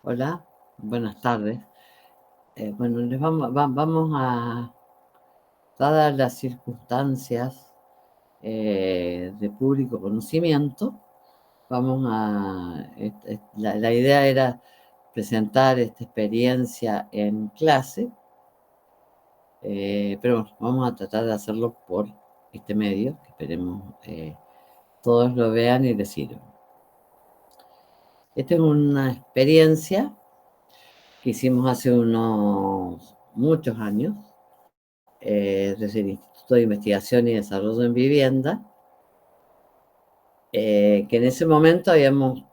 Hola, buenas tardes. Bueno, vamos a, dadas las circunstancias de público conocimiento, la idea era presentar esta experiencia en clase, pero bueno, vamos a tratar de hacerlo por este medio, que esperemos todos lo vean y les sirva. Esta es una experiencia que hicimos hace unos muchos años, desde el Instituto de Investigación y Desarrollo en Vivienda, que en ese momento habíamos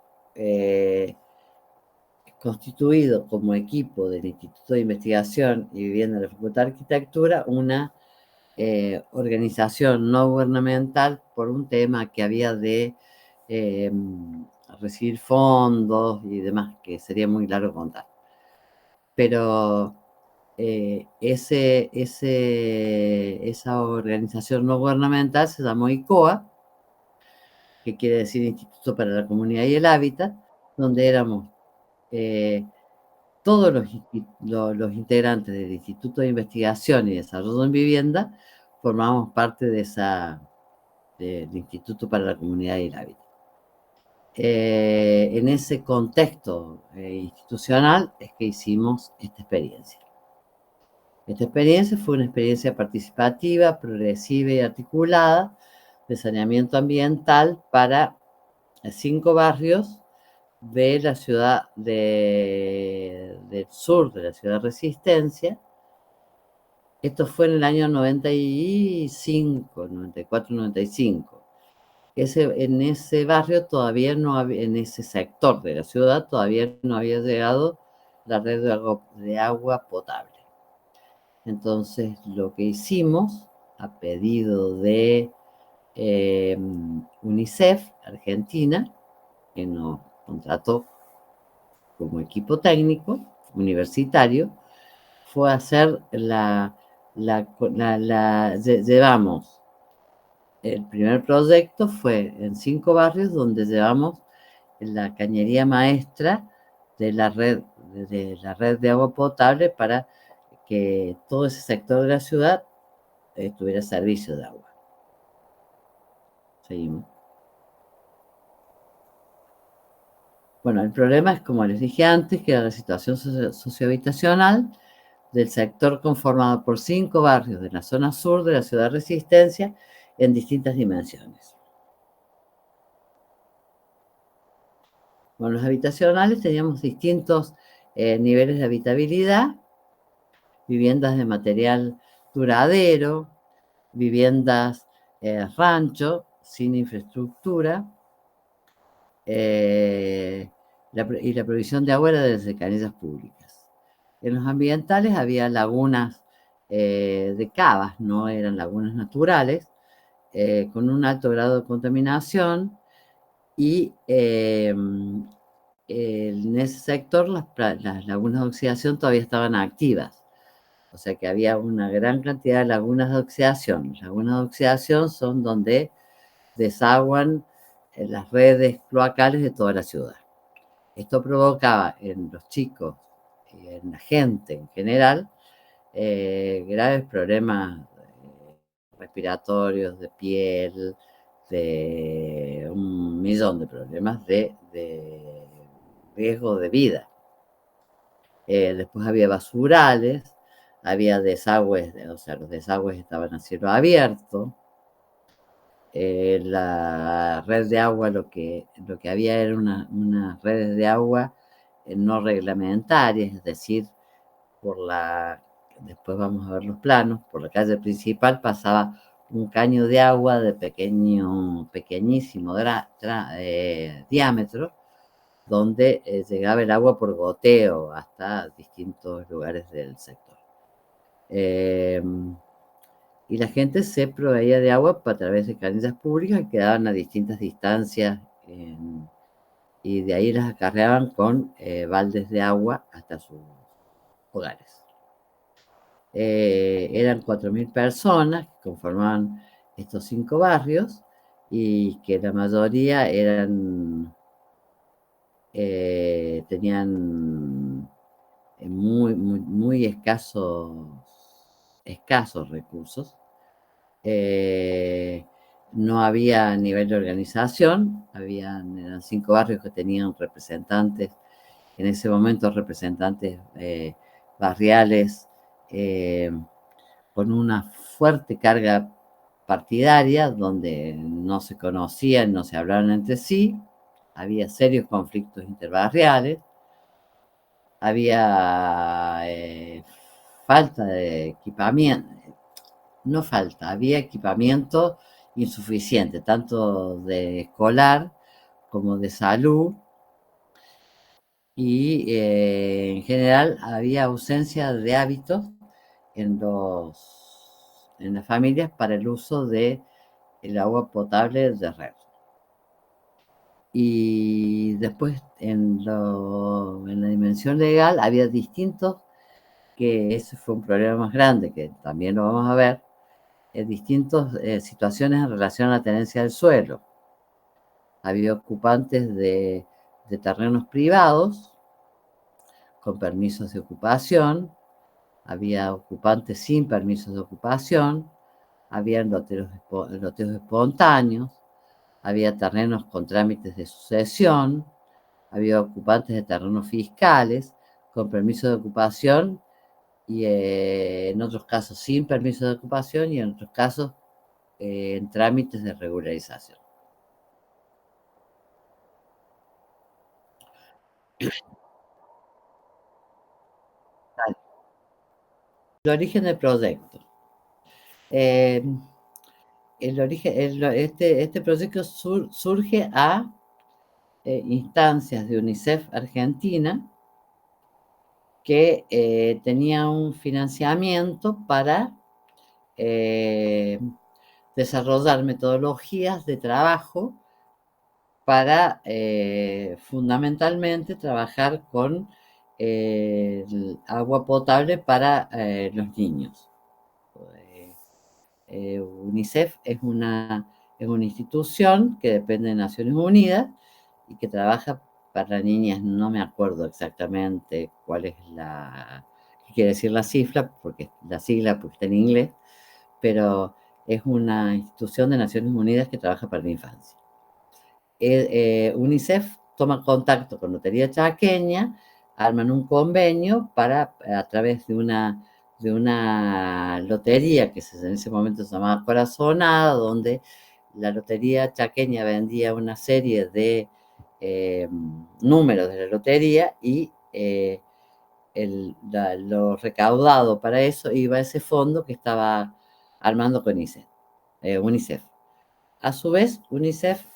constituido como equipo del Instituto de Investigación y Vivienda de la Facultad de Arquitectura una organización no gubernamental por un tema que había de eh, recibir fondos y demás, que sería muy largo contar. Pero esa organización no gubernamental se llamó ICOA, que quiere decir Instituto para la Comunidad y el Hábitat, donde éramos eh, todos los integrantes del Instituto de Investigación y Desarrollo en Vivienda, formamos parte del Instituto para la Comunidad y el Hábitat. En ese contexto institucional es que hicimos esta experiencia. Esta experiencia fue una experiencia participativa, progresiva y articulada de saneamiento ambiental para 5 barrios de la ciudad del sur de la ciudad de Resistencia. Esto fue en el año 95, 94, 95. En ese barrio todavía no había, en ese sector de la ciudad todavía no había llegado la red de agua potable. Entonces, lo que hicimos, a pedido de UNICEF Argentina, que nos contrató como equipo técnico universitario, fue hacer llevamos, el primer proyecto fue en 5 barrios donde llevamos la cañería maestra de la red de agua potable para que todo ese sector de la ciudad tuviera servicio de agua. Seguimos. Bueno, el problema es, como les dije antes, que era la situación sociohabitacional del sector conformado por 5 barrios de la zona sur de la ciudad de Resistencia en distintas dimensiones. Bueno, los habitacionales teníamos distintos niveles de habitabilidad, viviendas de material duradero, viviendas rancho, sin infraestructura, y la provisión de agua era desde canillas públicas. En los ambientales había lagunas de cavas, no eran lagunas naturales, con un alto grado de contaminación, y en ese sector las lagunas de oxidación todavía estaban activas. O sea que había una gran cantidad de lagunas de oxidación. Las lagunas de oxidación son donde desaguan las redes cloacales de toda la ciudad. Esto provocaba en los chicos y en la gente en general graves problemas respiratorios, de piel, de un millón de problemas de riesgo de vida. Después había basurales, había desagües, o sea, los desagües estaban a cielo abierto. La red de agua, lo que había era unas redes de agua no reglamentarias, es decir, después vamos a ver los planos, por la calle principal pasaba un caño de agua de pequeñísimo diámetro, donde llegaba el agua por goteo hasta distintos lugares del sector. Y la gente se proveía de agua a través de canillas públicas que quedaban a distintas distancias, y de ahí las acarreaban con baldes de agua hasta sus hogares. Eran 4.000 personas que conformaban estos 5 barrios y que la mayoría eran tenían muy escasos recursos. No había nivel de organización, eran 5 barrios que tenían representantes, en ese momento representantes barriales, con una fuerte carga partidaria, donde no se conocían, no se hablaban entre sí, había serios conflictos interbarriales, había falta de equipamiento, no falta, había equipamiento insuficiente, tanto de escolar como de salud, y en general había ausencia de hábitos en las familias para el uso de el agua potable de red. Y después en la dimensión legal había distintos, que ese fue un problema más grande, que también lo vamos a ver, distintas situaciones en relación a la tenencia del suelo. Había ocupantes de terrenos privados con permisos de ocupación, había ocupantes sin permisos de ocupación, había loteos espontáneos, había terrenos con trámites de sucesión, había ocupantes de terrenos fiscales con permiso de ocupación y en otros casos sin permiso de ocupación y en otros casos en trámites de regularización. El origen del proyecto. Eh, este proyecto surge a instancias de UNICEF Argentina, que tenía un financiamiento para desarrollar metodologías de trabajo para fundamentalmente trabajar con el agua potable para los niños. UNICEF es una institución que depende de Naciones Unidas y que trabaja para niñas. No me acuerdo exactamente cuál es qué quiere decir la sigla, porque está en inglés, pero es una institución de Naciones Unidas que trabaja para la infancia. UNICEF toma contacto con Lotería Chaqueña, arman un convenio para, a través de una lotería que en ese momento se llamaba Corazonada, donde la Lotería Chaqueña vendía una serie de números de la lotería y lo recaudado para eso iba a ese fondo que estaba armando con UNICEF. A su vez, UNICEF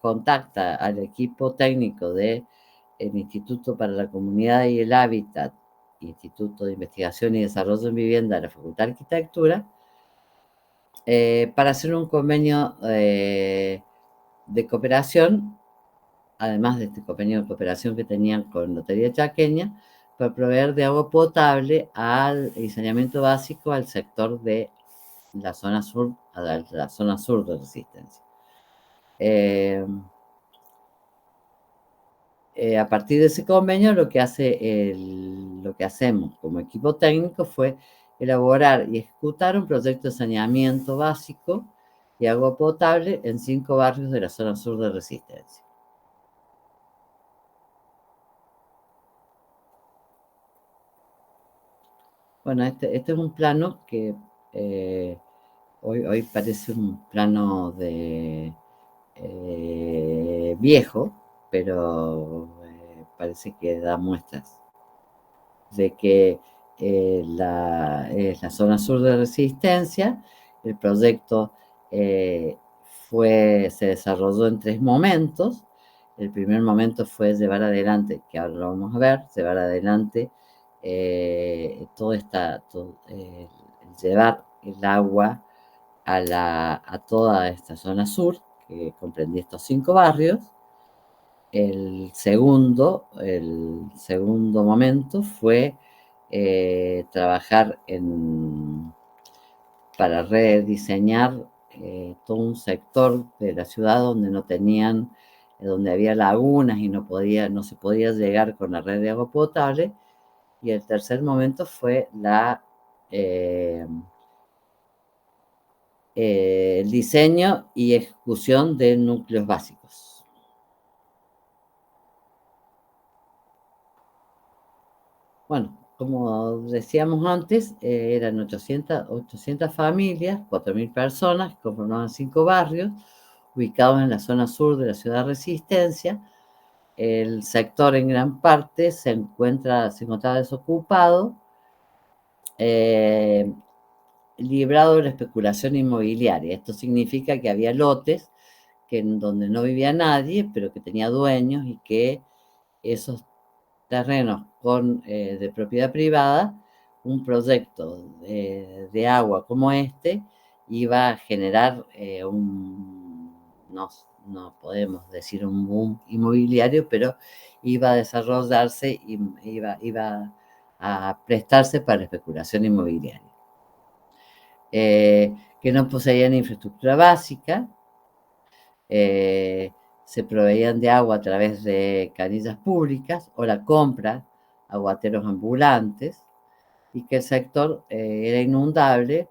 contacta al equipo técnico del Instituto para la Comunidad y el Hábitat, Instituto de Investigación y Desarrollo en Vivienda de la Facultad de Arquitectura, para hacer un convenio de cooperación, además de este convenio de cooperación que tenían con Lotería Chaqueña, para proveer de agua potable al saneamiento básico al sector de la zona sur, a la zona sur de Resistencia. A partir de ese convenio, lo que hacemos como equipo técnico fue elaborar y ejecutar un proyecto de saneamiento básico y agua potable en 5 barrios de la zona sur de Resistencia. Bueno, este es un plano que hoy parece un plano viejo, pero parece que da muestras de que es la zona sur de Resistencia. El proyecto se desarrolló en 3 momentos. El primer momento fue llevar adelante, que ahora lo vamos a ver, llevar adelante llevar el agua a toda esta zona sur, que comprendía estos 5 barrios. El segundo momento fue trabajar para rediseñar todo un sector de la ciudad donde no tenían donde había lagunas y no se podía llegar con la red de agua potable. Y el tercer momento fue el diseño y ejecución de núcleos básicos. Bueno, como decíamos antes, eran 800 familias, 4.000 personas, que conformaban 5 barrios, ubicados en la zona sur de la ciudad de Resistencia. El sector en gran parte se encontraba desocupado, librado de la especulación inmobiliaria. Esto significa que había lotes donde no vivía nadie, pero que tenía dueños, y que esos terrenos de propiedad privada, un proyecto de agua como este iba a generar no podemos decir un boom inmobiliario, pero iba a desarrollarse y iba a prestarse para la especulación inmobiliaria. Que no poseían infraestructura básica, se proveían de agua a través de canillas públicas o la compra aguateros ambulantes, y que el sector era inundable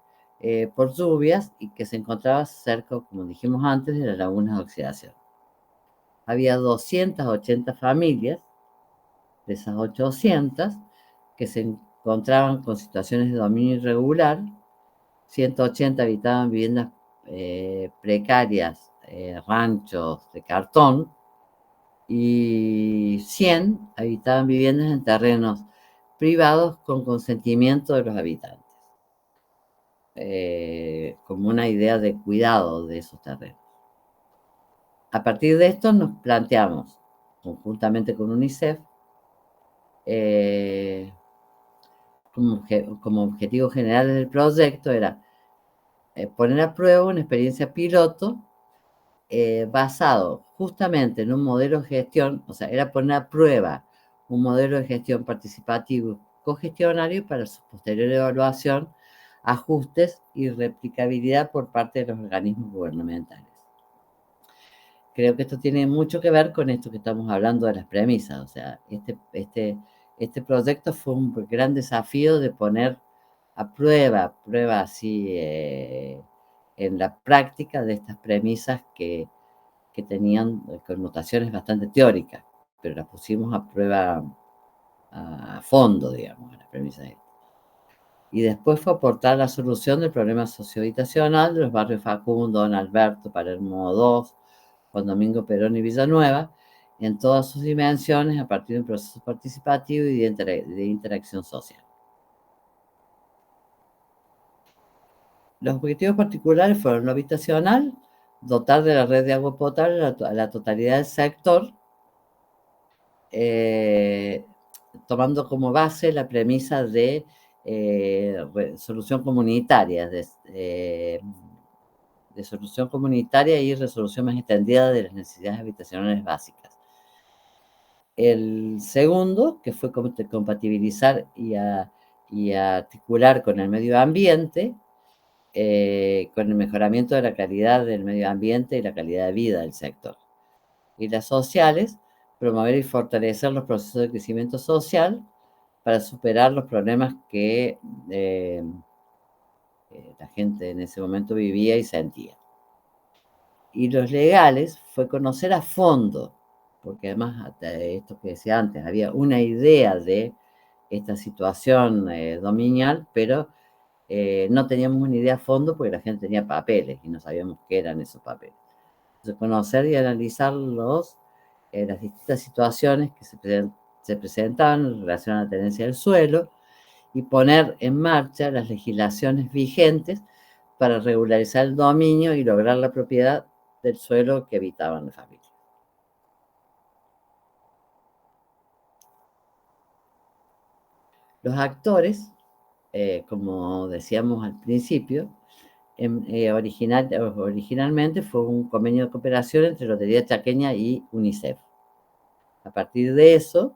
por lluvias y que se encontraba cerca, como dijimos antes, de las lagunas de oxidación. Había 280 familias, de esas 800, que se encontraban con situaciones de dominio irregular. 180 habitaban viviendas precarias, ranchos de cartón, y 100 habitaban viviendas en terrenos privados con consentimiento de los habitantes, como una idea de cuidado de esos terrenos. A partir de esto nos planteamos, conjuntamente con UNICEF, como objetivo general del proyecto era poner a prueba una experiencia piloto basado justamente en un modelo de gestión, o sea, era poner a prueba un modelo de gestión participativo cogestionario para su posterior evaluación, ajustes y replicabilidad por parte de los organismos gubernamentales. Creo que esto tiene mucho que ver con esto que estamos hablando de las premisas. O sea, este proyecto fue un gran desafío de poner a prueba así en la práctica de estas premisas que tenían connotaciones bastante teóricas, pero las pusimos a prueba a fondo, digamos, a las premisas. Y después fue aportar la solución del problema sociohabitacional de los barrios Facundo, Don Alberto, Palermo II, Juan Domingo Perón y Villanueva, en todas sus dimensiones, a partir de un proceso participativo y de interacción social. Los objetivos particulares fueron lo habitacional, dotar de la red de agua potable a la totalidad del sector, tomando como base la premisa de solución comunitaria, de solución comunitaria y resolución más extendida de las necesidades habitacionales básicas. El segundo, que fue compatibilizar y articular con el medio ambiente, con el mejoramiento de la calidad del medio ambiente y la calidad de vida del sector. Y las sociales, promover y fortalecer los procesos de crecimiento social para superar los problemas que la gente en ese momento vivía y sentía. Y los legales fue conocer a fondo, porque además, esto que decía antes, había una idea de esta situación dominial, pero no teníamos una idea a fondo porque la gente tenía papeles y no sabíamos qué eran esos papeles. Entonces, conocer y analizar las distintas situaciones que se presentaban en relación a la tenencia del suelo y poner en marcha las legislaciones vigentes para regularizar el dominio y lograr la propiedad del suelo que habitaban las familias. Los actores, como decíamos al principio, originalmente fue un convenio de cooperación entre Lotería Chaqueña y UNICEF. A partir de eso,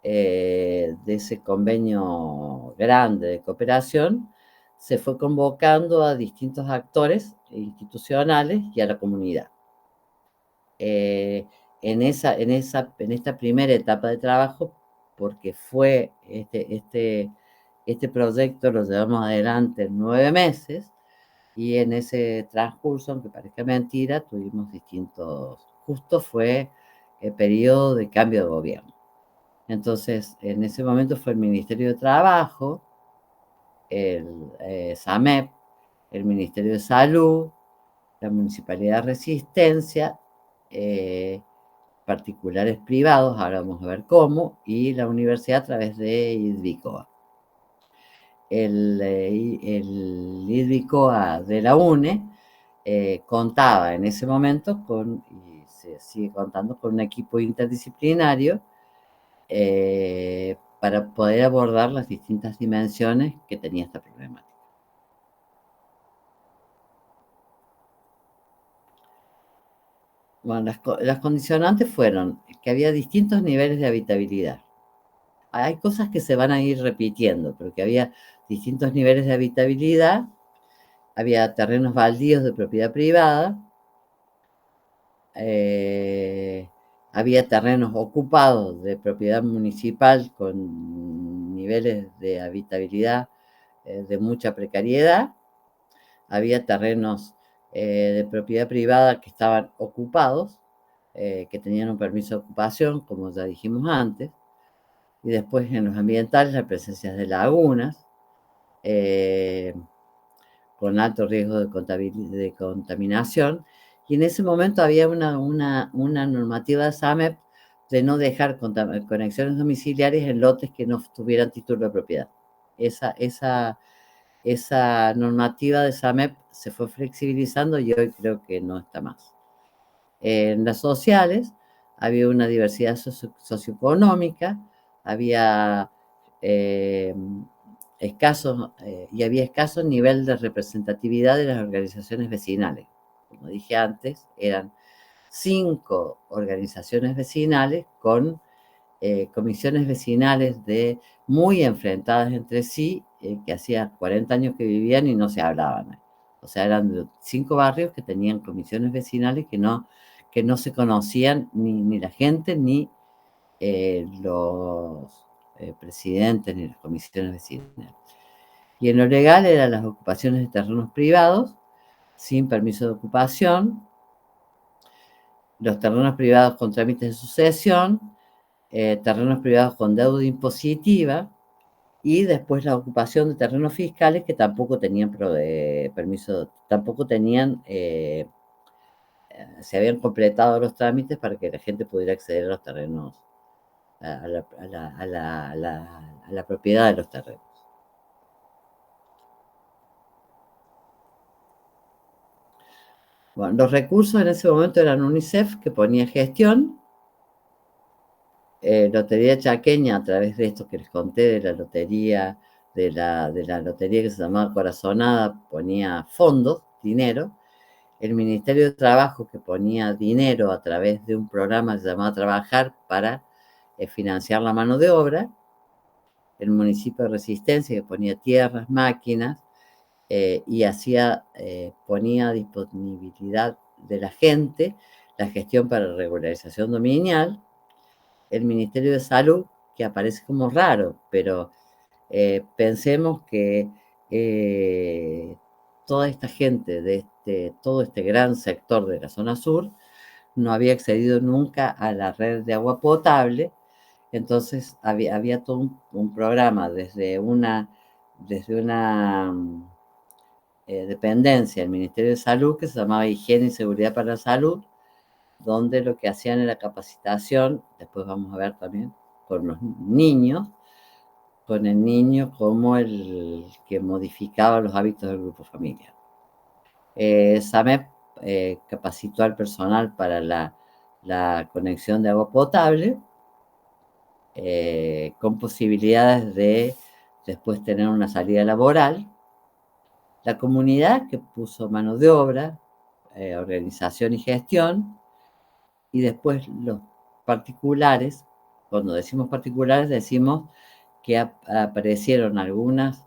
de ese convenio grande de cooperación, se fue convocando a distintos actores institucionales y a la comunidad. en esta primera etapa de trabajo, porque fue este proyecto lo llevamos adelante en 9 meses, y en ese transcurso, aunque parezca mentira, tuvimos justo fue el periodo de cambio de gobierno. Entonces, en ese momento fue el Ministerio de Trabajo, el SAMEP, el Ministerio de Salud, la Municipalidad de Resistencia, particulares privados, ahora vamos a ver cómo, y la universidad a través de IDVICOA. El IDVICOA de la UNE contaba en ese momento y se sigue contando con un equipo interdisciplinario para poder abordar las distintas dimensiones que tenía esta problemática. Bueno, las condicionantes fueron que había distintos niveles de habitabilidad. Hay cosas que se van a ir repitiendo, pero que había distintos niveles de habitabilidad, había terrenos baldíos de propiedad privada, había terrenos ocupados de propiedad municipal con niveles de habitabilidad de mucha precariedad, había terrenos de propiedad privada que estaban ocupados, que tenían un permiso de ocupación, como ya dijimos antes, y después en los ambientales la presencia de lagunas, con alto riesgo de contaminación, y en ese momento había una normativa de SAMEP de no dejar conexiones domiciliarias en lotes que no tuvieran título de propiedad. Esa normativa de SAMEP se fue flexibilizando y hoy creo que no está más. En las sociales había una diversidad socioeconómica, había había escaso nivel de representatividad de las organizaciones vecinales. Como dije antes, eran 5 organizaciones vecinales con comisiones vecinales muy enfrentadas entre sí, que hacía 40 años que vivían y no se hablaban. O sea, eran 5 barrios que tenían comisiones vecinales que no se conocían ni la gente, ni los presidentes, ni las comisiones vecinales. Y en lo legal eran las ocupaciones de terrenos privados, sin permiso de ocupación, los terrenos privados con trámites de sucesión, terrenos privados con deuda impositiva, y después la ocupación de terrenos fiscales que tampoco tenían permiso, tampoco tenían, se habían completado los trámites para que la gente pudiera acceder a los terrenos, a la propiedad de los terrenos. Bueno, los recursos en ese momento eran UNICEF, que ponía gestión, Lotería Chaqueña, a través de esto que les conté, de la lotería, de la lotería que se llamaba Corazonada, ponía fondos, dinero. El Ministerio de Trabajo, que ponía dinero a través de un programa que se llamaba Trabajar para financiar la mano de obra. El municipio de Resistencia, que ponía tierras, máquinas, y ponía a disponibilidad de la gente la gestión para regularización dominial. El Ministerio de Salud, que aparece como raro, pero pensemos que toda esta gente de todo este gran sector de la zona sur no había accedido nunca a la red de agua potable, entonces había todo un programa desde una dependencia del Ministerio de Salud que se llamaba Higiene y Seguridad para la Salud, donde lo que hacían era capacitación, después vamos a ver también, con los niños, con el niño como el que modificaba los hábitos del grupo familiar. SAMEP capacitó al personal para la conexión de agua potable, con posibilidades de después tener una salida laboral. La comunidad, que puso mano de obra, organización y gestión, y después los particulares. Cuando decimos particulares, decimos que aparecieron algunas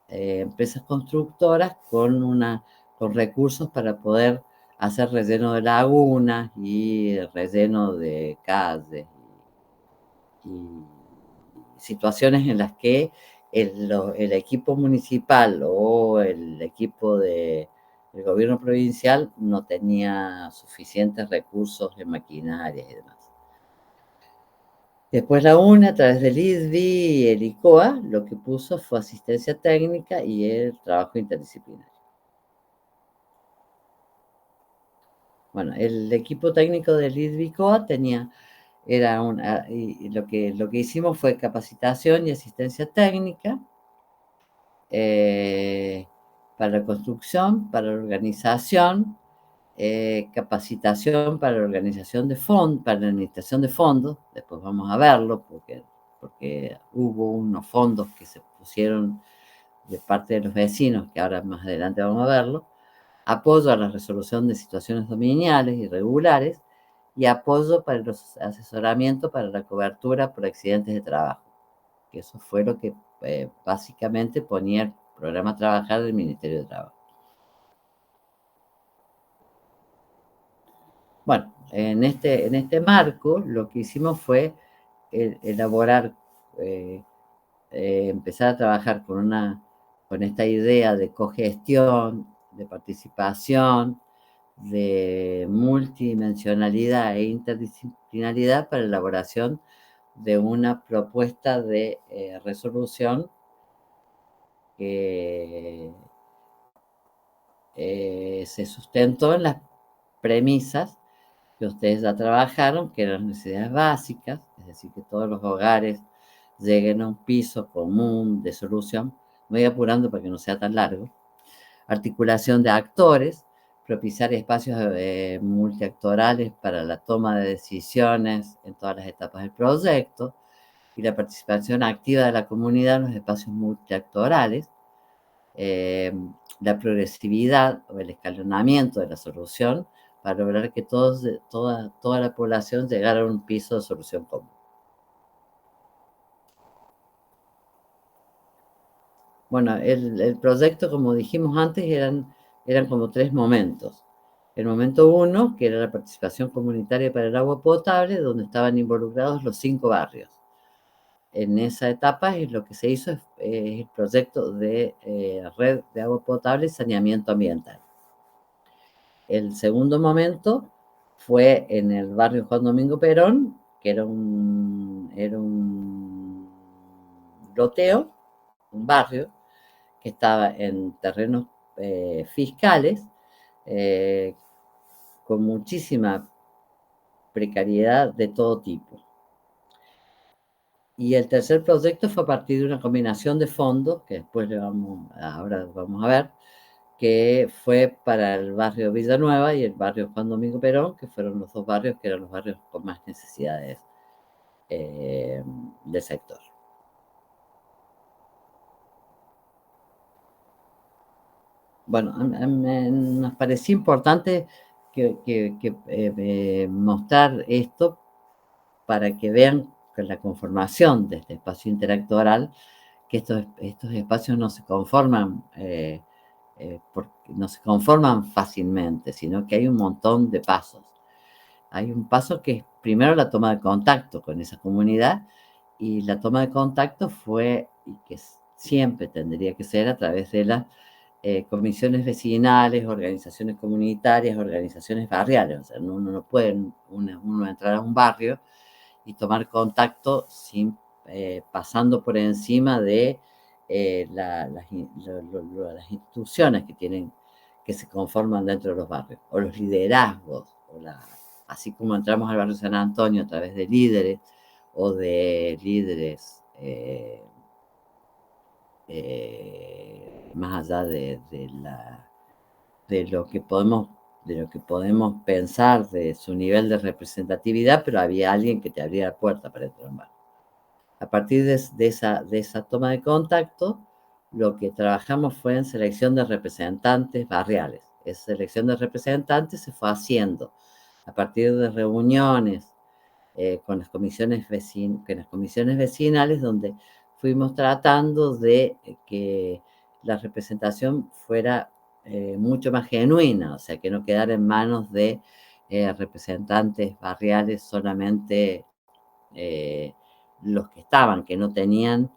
empresas constructoras con recursos para poder hacer relleno de lagunas y relleno de calles y situaciones en las que el equipo municipal o el equipo del gobierno provincial no tenía suficientes recursos de maquinaria y demás. Después la UNE, a través del ISBI y el ICOA, lo que puso fue asistencia técnica y el trabajo interdisciplinario. Bueno, el equipo técnico del ISBI-ICOA y lo que hicimos fue capacitación y asistencia técnica para la construcción, para la organización, capacitación para la organización de fondos, para la administración de fondos, después vamos a verlo, porque hubo unos fondos que se pusieron de parte de los vecinos, que ahora más adelante vamos a verlo, apoyo a la resolución de situaciones dominiales irregulares y apoyo para el asesoramiento para la cobertura por accidentes de trabajo, que eso fue lo que básicamente ponía el programa a trabajar del Ministerio de Trabajo. Bueno, en este marco lo que hicimos fue elaborar, empezar a trabajar con esta idea de cogestión, de participación, de multidimensionalidad e interdisciplinaridad para la elaboración de una propuesta de resolución que se sustentó en las premisas que ustedes ya trabajaron, que eran necesidades básicas, es decir, que todos los hogares lleguen a un piso común de solución. Me voy apurando para que no sea tan largo. Articulación de actores, propiciar espacios multiactorales para la toma de decisiones en todas las etapas del proyecto y la participación activa de la comunidad en los espacios multiactorales, la progresividad o el escalonamiento de la solución para lograr que toda la población llegara a un piso de solución común. Bueno, el proyecto, como dijimos antes, eran como 3 momentos. El momento 1, que era la participación comunitaria para el agua potable, donde estaban involucrados los 5 barrios. En esa etapa lo que se hizo es el proyecto de red de agua potable y saneamiento ambiental. El segundo momento fue en el barrio Juan Domingo Perón, que era un loteo, un barrio, que estaba en terrenos fiscales, eh, con muchísima precariedad de todo tipo. Y el tercer proyecto fue a partir de una combinación de fondos, que después ahora vamos a ver, que fue para el barrio Villanueva y el barrio Juan Domingo Perón, que fueron los 2 barrios que eran los barrios con más necesidades del sector. Bueno, nos pareció importante mostrar esto para que vean con la conformación de este espacio interactoral, que estos espacios no se conforman no se conforman fácilmente, sino que hay un montón de pasos. Hay un paso que es primero la toma de contacto con esa comunidad, y la toma de contacto fue, y que siempre tendría que ser, a través de las comisiones vecinales, organizaciones comunitarias, organizaciones barriales. O sea, uno no puede uno entrar a un barrio y tomar contacto pasando por encima de las instituciones que se conforman dentro de los barrios, o los liderazgos, así como entramos al barrio San Antonio a través de líderes o de líderes más allá de lo que podemos pensar de su nivel de representatividad, pero había alguien que te abría la puerta para entrar a un barrio. A partir de esa toma de contacto, lo que trabajamos fue en selección de representantes barriales. Esa selección de representantes se fue haciendo a partir de reuniones con las comisiones vecinales, donde fuimos tratando de que la representación fuera mucho más genuina, o sea, que no quedara en manos de representantes barriales solamente los que estaban, que no tenían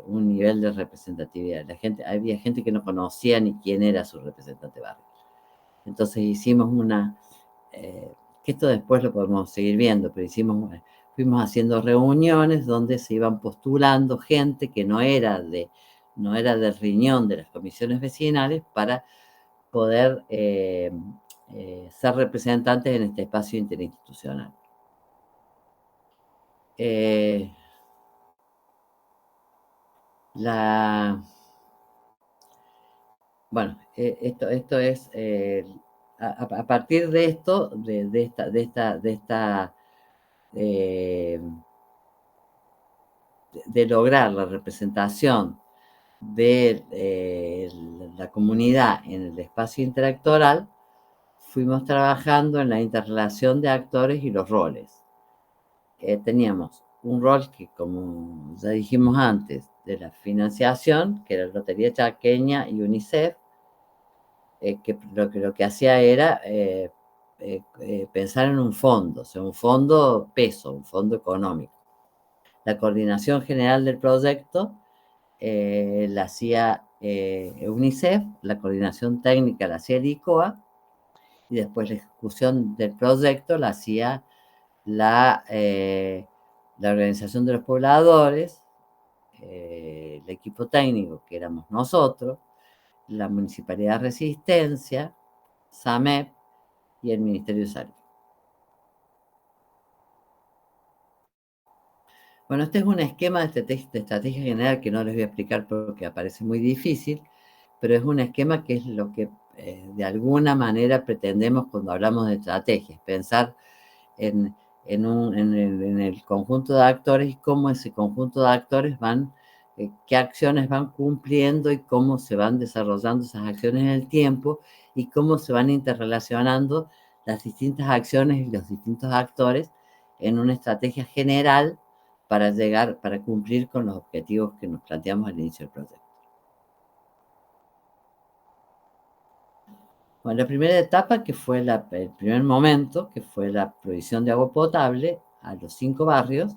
un nivel de representatividad. Había gente que no conocía ni quién era su representante barrial. Entonces hicimos que esto después lo podemos seguir viendo, pero fuimos haciendo reuniones donde se iban postulando gente que no era del riñón de las comisiones vecinales para poder ser representantes en este espacio interinstitucional. Bueno, esto es, a partir de esto, de lograr la representación de la comunidad en el espacio interactoral, fuimos trabajando en la interrelación de actores y los roles. Teníamos un rol que, como ya dijimos antes, de la financiación, que era Lotería Chaqueña y UNICEF, que lo que hacía era pensar en un fondo, o sea, un fondo peso, un fondo económico. La coordinación general del proyecto la hacía UNICEF, la coordinación técnica la hacía el ICOA, y después la ejecución del proyecto la hacía la Organización de los Pobladores, el equipo técnico que éramos nosotros, la Municipalidad de Resistencia, SAMEP y el Ministerio de Salud. Bueno, este es un esquema de estrategia general que no les voy a explicar porque parece muy difícil, pero es un esquema que es lo que de alguna manera pretendemos cuando hablamos de estrategias, pensar en el conjunto de actores y cómo ese conjunto de actores qué acciones van cumpliendo y cómo se van desarrollando esas acciones en el tiempo y cómo se van interrelacionando las distintas acciones y los distintos actores en una estrategia general para cumplir con los objetivos que nos planteamos al inicio del proyecto. Bueno, la primera etapa, que fue el primer momento, que fue la provisión de agua potable a los 5 barrios,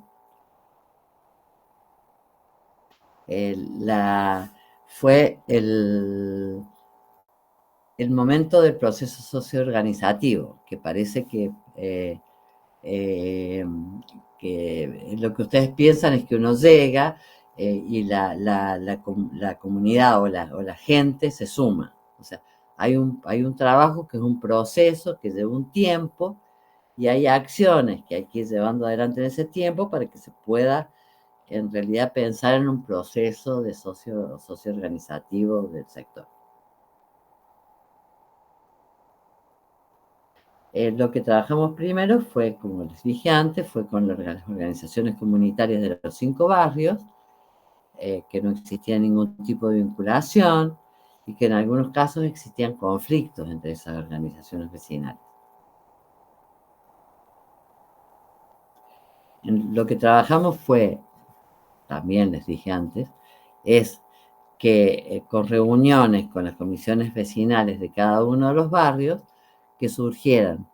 fue el momento del proceso socioorganizativo, que parece que lo que ustedes piensan es que uno llega y la comunidad o la gente se suma. O sea, hay un trabajo que es un proceso que lleva un tiempo y hay acciones que hay que ir llevando adelante en ese tiempo para que se pueda en realidad pensar en un proceso de socio-organizativo del sector. Lo que trabajamos primero fue, como les dije antes, fue con las organizaciones comunitarias de los 5 barrios, que no existía ningún tipo de vinculación y que en algunos casos existían conflictos entre esas organizaciones vecinales. Lo que trabajamos fue, también les dije antes, es que con reuniones con las comisiones vecinales de cada uno de los barrios, que surgieran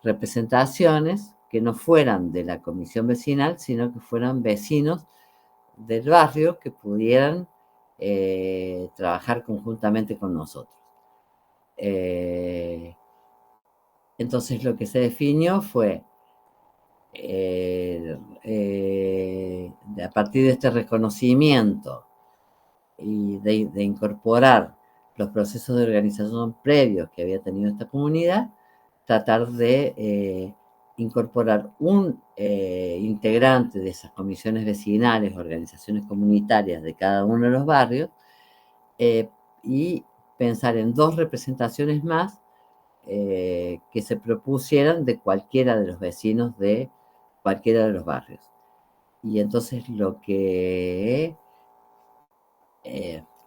representaciones que no fueran de la comisión vecinal, sino que fueran vecinos del barrio que pudieran trabajar conjuntamente con nosotros. Entonces lo que se definió fue, a partir de este reconocimiento y de incorporar los procesos de organización previos que había tenido esta comunidad, tratar de incorporar un integrante de esas comisiones vecinales, organizaciones comunitarias de cada uno de los barrios, y pensar en 2 representaciones más que se propusieran de cualquiera de los vecinos de cualquiera de los barrios. Y entonces lo que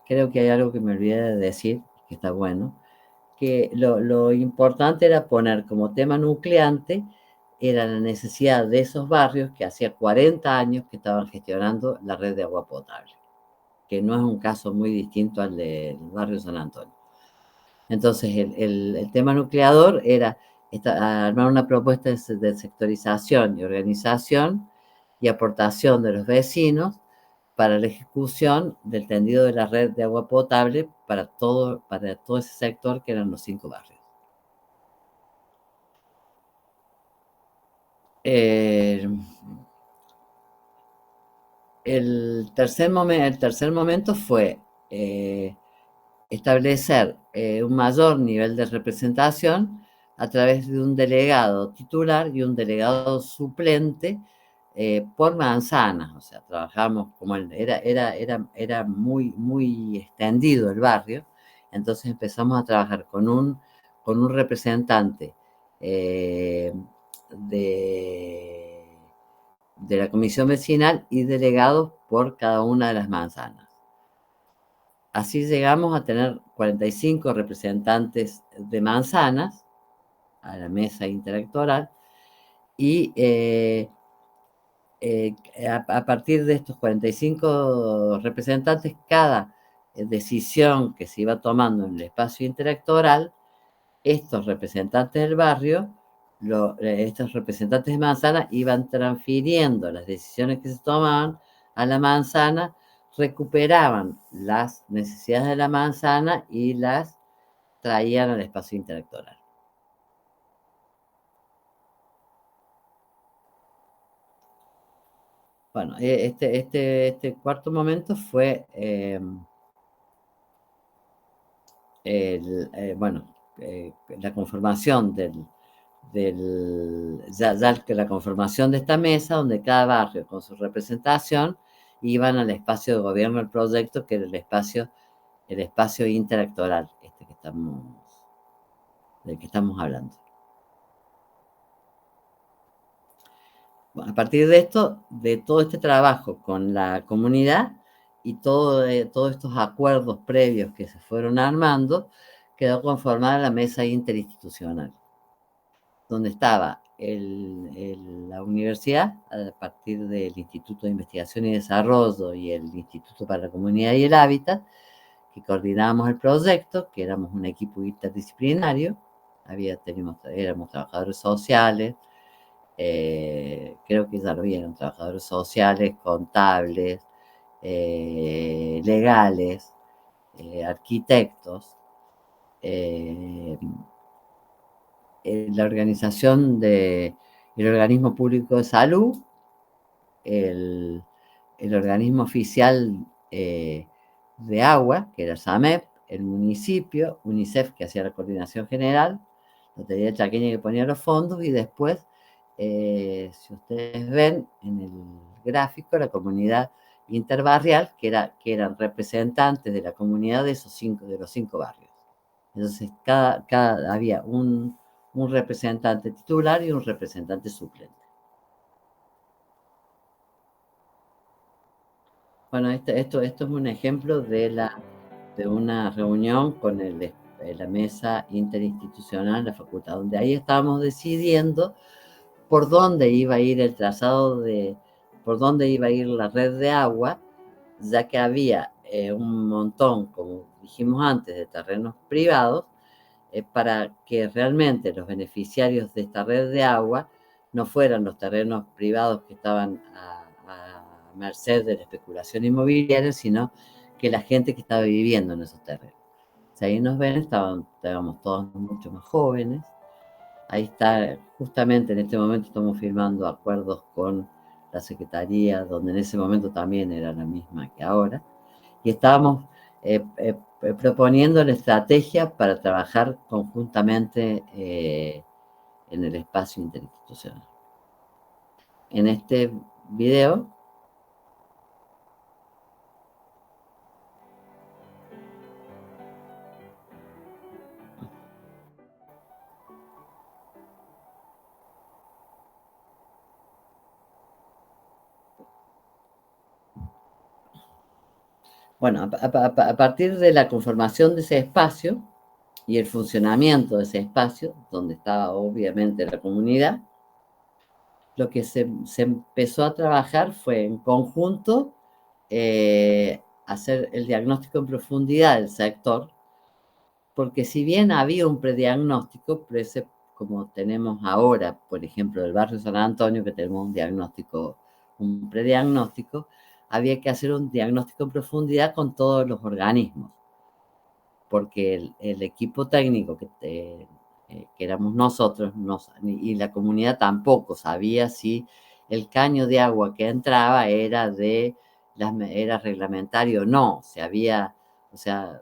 creo que hay algo que me olvidé de decir, que está bueno, que lo importante era poner como tema nucleante era la necesidad de esos barrios que hacía 40 años que estaban gestionando la red de agua potable. que no es un caso muy distinto al del barrio San Antonio. Entonces, el tema nucleador era armar una propuesta de sectorización y organización y aportación de los vecinos para la ejecución del tendido de la red de agua potable para todo ese sector que eran los 5 barrios. El tercer momento fue establecer un mayor nivel de representación a través de un delegado titular y un delegado suplente por manzanas. O sea, trabajamos como era muy extendido el barrio, entonces empezamos a trabajar con un representante de la comisión vecinal y delegados por cada una de las manzanas. Así llegamos a tener 45 representantes de manzanas a la mesa interelectoral y a partir de estos 45 representantes, cada decisión que se iba tomando en el espacio interelectoral, estos representantes del barrio, estos representantes de manzana iban transfiriendo las decisiones que se tomaban a la manzana, recuperaban las necesidades de la manzana y las traían al espacio intelectoral. Bueno, este cuarto momento fue la conformación la conformación de esta mesa, donde cada barrio con su representación iban al espacio de gobierno del proyecto, que era el espacio interelectoral, del que estamos hablando. Bueno, a partir de esto, de todo este trabajo con la comunidad y todos estos acuerdos previos que se fueron armando, quedó conformada la mesa interinstitucional, donde estaba la universidad, a partir del Instituto de Investigación y Desarrollo y el Instituto para la Comunidad y el Hábitat, que coordinábamos el proyecto, que éramos un equipo interdisciplinario, éramos trabajadores sociales, creo que ya lo vieron, trabajadores sociales, contables, legales, arquitectos, la organización del organismo público de salud, el organismo oficial de agua, que era SAMEP, el municipio, UNICEF, que hacía la coordinación general, Lotería Chaqueña, que ponía los fondos, y después, si ustedes ven en el gráfico, la comunidad interbarrial, que eran representantes de la comunidad de los 5 barrios. Entonces, había un representante titular y un representante suplente. Bueno, esto es un ejemplo de una reunión con la mesa interinstitucional de la facultad, donde ahí estábamos decidiendo por dónde iba a ir el trazado por dónde iba a ir la red de agua, ya que había un montón, como dijimos antes, de terrenos privados, para que realmente los beneficiarios de esta red de agua no fueran los terrenos privados que estaban a merced de la especulación inmobiliaria, sino que la gente que estaba viviendo en esos terrenos. Si ahí nos ven, estábamos todos mucho más jóvenes. Ahí está, justamente en este momento estamos firmando acuerdos con la Secretaría, donde en ese momento también era la misma que ahora, y estábamos proponiendo la estrategia para trabajar conjuntamente en el espacio interinstitucional. En este video bueno, a partir de la conformación de ese espacio y el funcionamiento de ese espacio, donde estaba obviamente la comunidad, lo que se empezó a trabajar fue en conjunto hacer el diagnóstico en profundidad del sector, porque si bien había un prediagnóstico, pero ese, como tenemos ahora, por ejemplo, del barrio San Antonio, que tenemos un diagnóstico, un prediagnóstico, había que hacer un diagnóstico en profundidad con todos los organismos, porque el equipo técnico que éramos nosotros y la comunidad tampoco sabía si el caño de agua que entraba era era reglamentario o no, si había, o sea,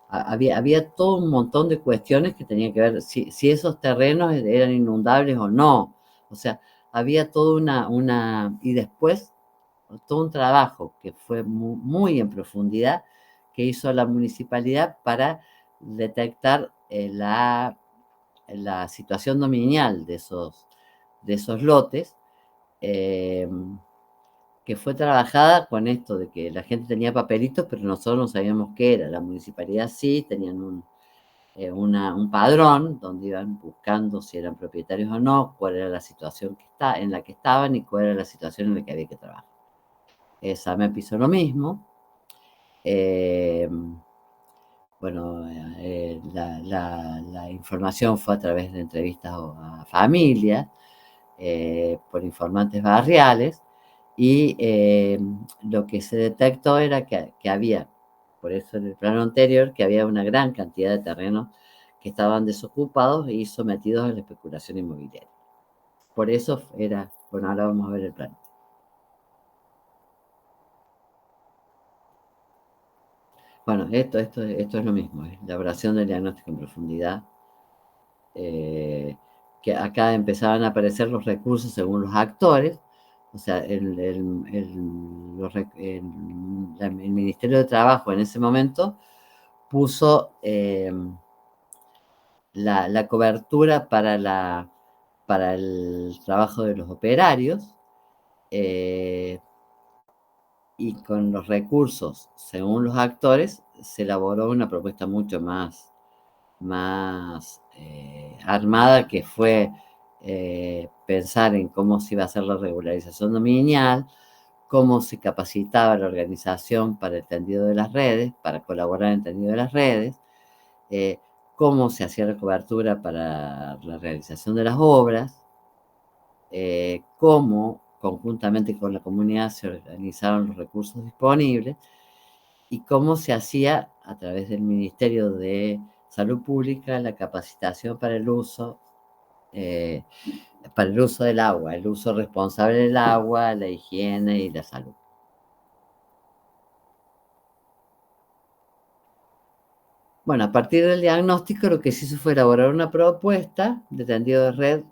había todo un montón de cuestiones que tenían que ver si esos terrenos eran inundables o no, o sea, había toda y después todo un trabajo que fue muy en profundidad que hizo la municipalidad para detectar la situación dominial de esos lotes, eh, que fue trabajada con esto de que la gente tenía papelitos, pero nosotros no sabíamos qué era. La municipalidad sí, tenían un padrón donde iban buscando si eran propietarios o no, cuál era la situación en la que estaban y cuál era la situación en la que había que trabajar. SAMEP hizo lo mismo. Eh, bueno, la información fue a través de entrevistas a familias, por informantes barriales, y lo que se detectó era que había, por eso en el plano anterior, que había una gran cantidad de terrenos que estaban desocupados y sometidos a la especulación inmobiliaria. Por eso era, bueno, ahora vamos a ver el plano. Bueno, esto es lo mismo, es la elaboración del diagnóstico en profundidad, que acá empezaban a aparecer los recursos según los actores, o sea, el Ministerio de Trabajo en ese momento puso la cobertura para el trabajo de los operarios, eh, y con los recursos según los actores se elaboró una propuesta mucho más armada, que fue pensar en cómo se iba a hacer la regularización dominial, cómo se capacitaba la organización para el tendido de las redes, para colaborar en el tendido de las redes, eh, cómo se hacía la cobertura para la realización de las obras, cómo conjuntamente con la comunidad se organizaron los recursos disponibles y cómo se hacía a través del Ministerio de Salud Pública la capacitación para el uso del agua, el uso responsable del agua, la higiene y la salud. Bueno, a partir del diagnóstico lo que se hizo fue elaborar una propuesta de tendido de red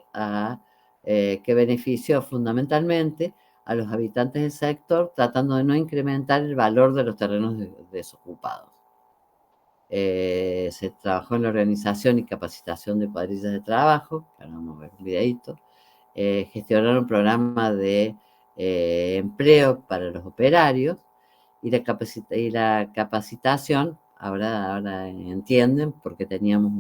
que benefició fundamentalmente a los habitantes del sector, tratando de no incrementar el valor de los terrenos desocupados. Se trabajó en la organización y capacitación de cuadrillas de trabajo, que ahora vamos a ver un videíto, gestionaron un programa de empleo para los operarios y la capacitación, ahora entienden, porque teníamos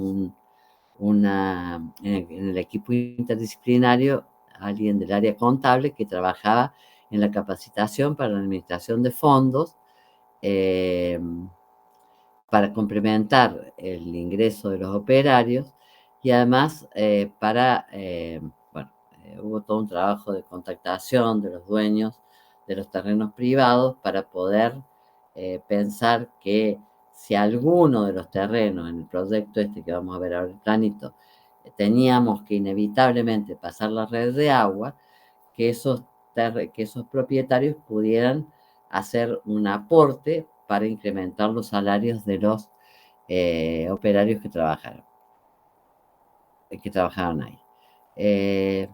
en el equipo interdisciplinario alguien del área contable que trabajaba en la capacitación para la administración de fondos, para complementar el ingreso de los operarios y además hubo todo un trabajo de contactación de los dueños de los terrenos privados para poder pensar que si alguno de los terrenos en el proyecto este que vamos a ver ahora el planito, teníamos que inevitablemente pasar la red de agua, que esos propietarios pudieran hacer un aporte para incrementar los salarios de los operarios que trabajaban ahí.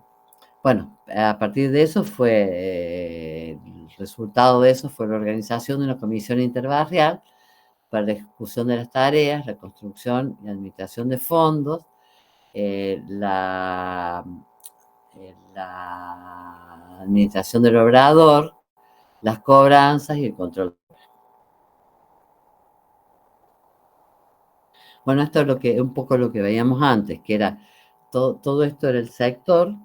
Bueno, a partir de eso el resultado de eso fue la organización de una comisión interbarrial para la ejecución de las tareas, la construcción y administración de fondos, la administración del obrador, las cobranzas y el control. Bueno, esto es un poco lo que veíamos antes, que era todo esto era el sector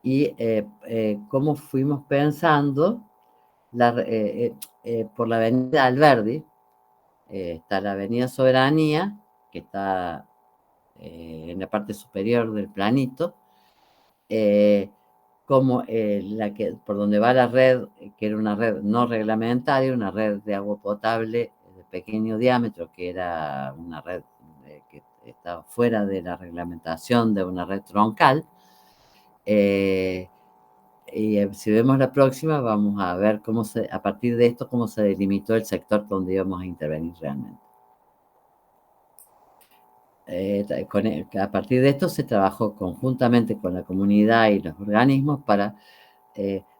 y cómo fuimos pensando por la avenida Alberdi, está la avenida Soberanía, que está en la parte superior del planito, como por donde va la red, que era una red no reglamentaria, una red de agua potable de pequeño diámetro, que era una red que estaba fuera de la reglamentación de una red troncal. Y si vemos la próxima, vamos a ver a partir de esto, cómo se delimitó el sector donde íbamos a intervenir realmente. A partir de esto se trabajó conjuntamente con la comunidad y los organismos para